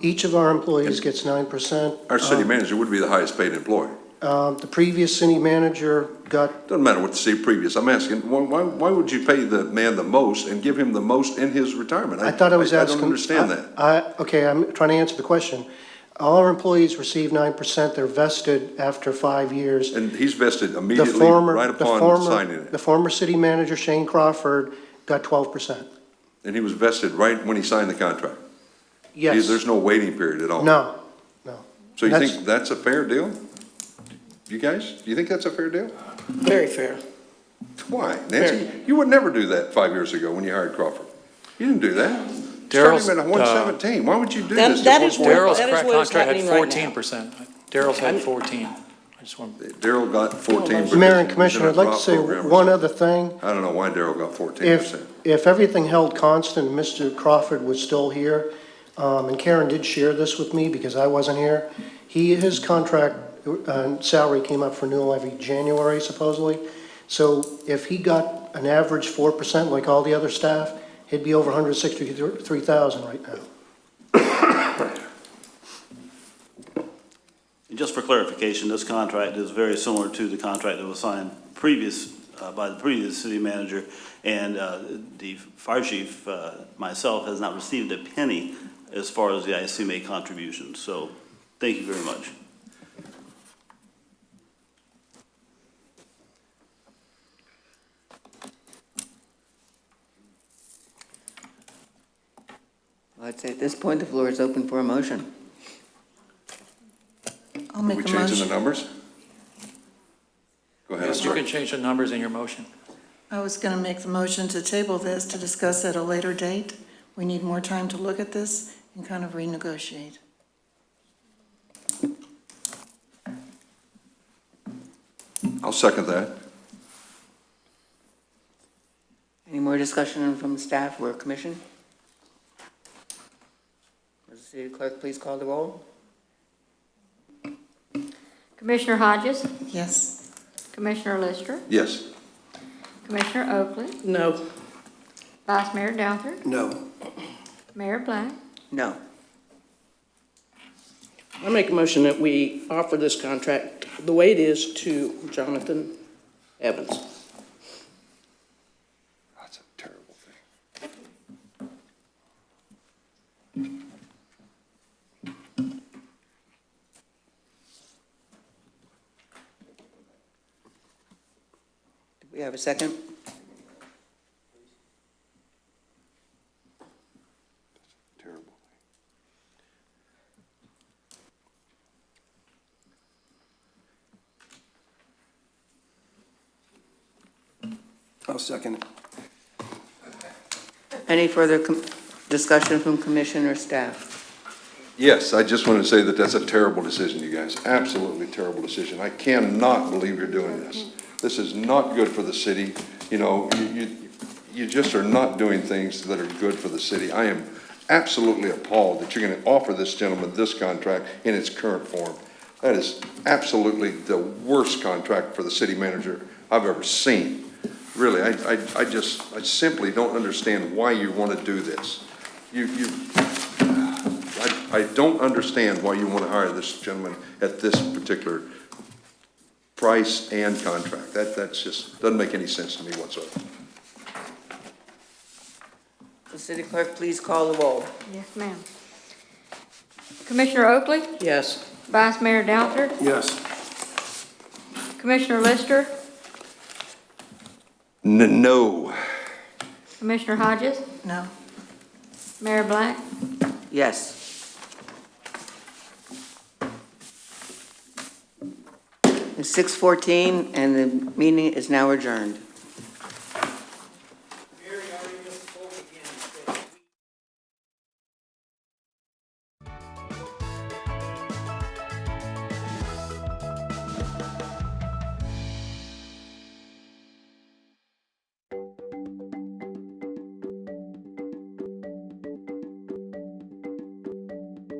each of our employees gets 9%. Our city manager would be the highest paid employee. The previous city manager got, Doesn't matter what the city previous, I'm asking, why would you pay the man the most and give him the most in his retirement? I thought I was asking. I don't understand that. Okay, I'm trying to answer the question. All our employees receive 9%, they're vested after 5 years. And he's vested The immediately, former, right the upon former, signing it. the former city manager, Shane Crawford, got 12%. And he was vested right when he signed the contract? Yes. There's no waiting period at all? No, no. So you That's- think that's a fair deal? You guys, do you think that's a fair deal? Very fair. Why? Nancy, you would never do that 5 years ago when you hired Crawford. You didn't do that. Started him at 117. Why would you do this? that at is 145? Daryl's that is correct what is contract had happening right now. 14%. Daryl's had 14. I just want. Daryl got 14. because Mayor and he was in Commissioner, a I'd like to drop say program or one something. other thing. I don't know why Daryl got 14%. If everything held constant, and Mr. Crawford was still here, and Karen did share this with me because I wasn't here, his contract salary came up for renewal every January supposedly. So if he got an average 4% like all the other staff, he'd be over 163,000 right now. just for clarification, this contract is very similar to the contract that was signed by the previous city manager, and the fire chief, myself, has not received a penny as far as the ICMA contribution. So thank you very much. I'd say at this point, the floor is open for a motion. I'll Are make we a changing the motion. numbers? Go ahead. Yes, you can change the numbers in your motion. I was going to make the motion to table this to discuss at a later date. We need more time to look at this and kind of renegotiate. I'll second that. Any more discussion from staff or commission? Does the city clerk please call the roll? Commissioner Hodges? Yes. Commissioner Lister? Yes. Commissioner Oakley? No. Vice Mayor Douther? No. Mayor Black? No. I make a motion that we offer this contract the way it is to Jonathan Evans. That's a terrible thing. Do we have a second? Terrible. I'll second it. Any further discussion from commission or staff? Yes, I just want to say that that's a terrible decision, you guys. Absolutely terrible decision. I cannot believe you're doing this. This is not good for the city. You know, you just are not doing things that are good for the city. I am absolutely appalled that you're going to offer this gentleman this contract in its current form. That is absolutely the worst contract for the city manager I've ever seen. Really, I simply don't understand why you want to do this. I don't understand why you want to hire this gentleman at this particular price and contract. That's just, doesn't make any sense to me whatsoever. The city clerk please call the roll. Yes, ma'am. Commissioner Oakley? Yes. Vice Mayor Douther? Yes. Commissioner Lister? No. Commissioner Hodges? No. Mayor Black? Yes. It's 6:14 and the meeting is now adjourned.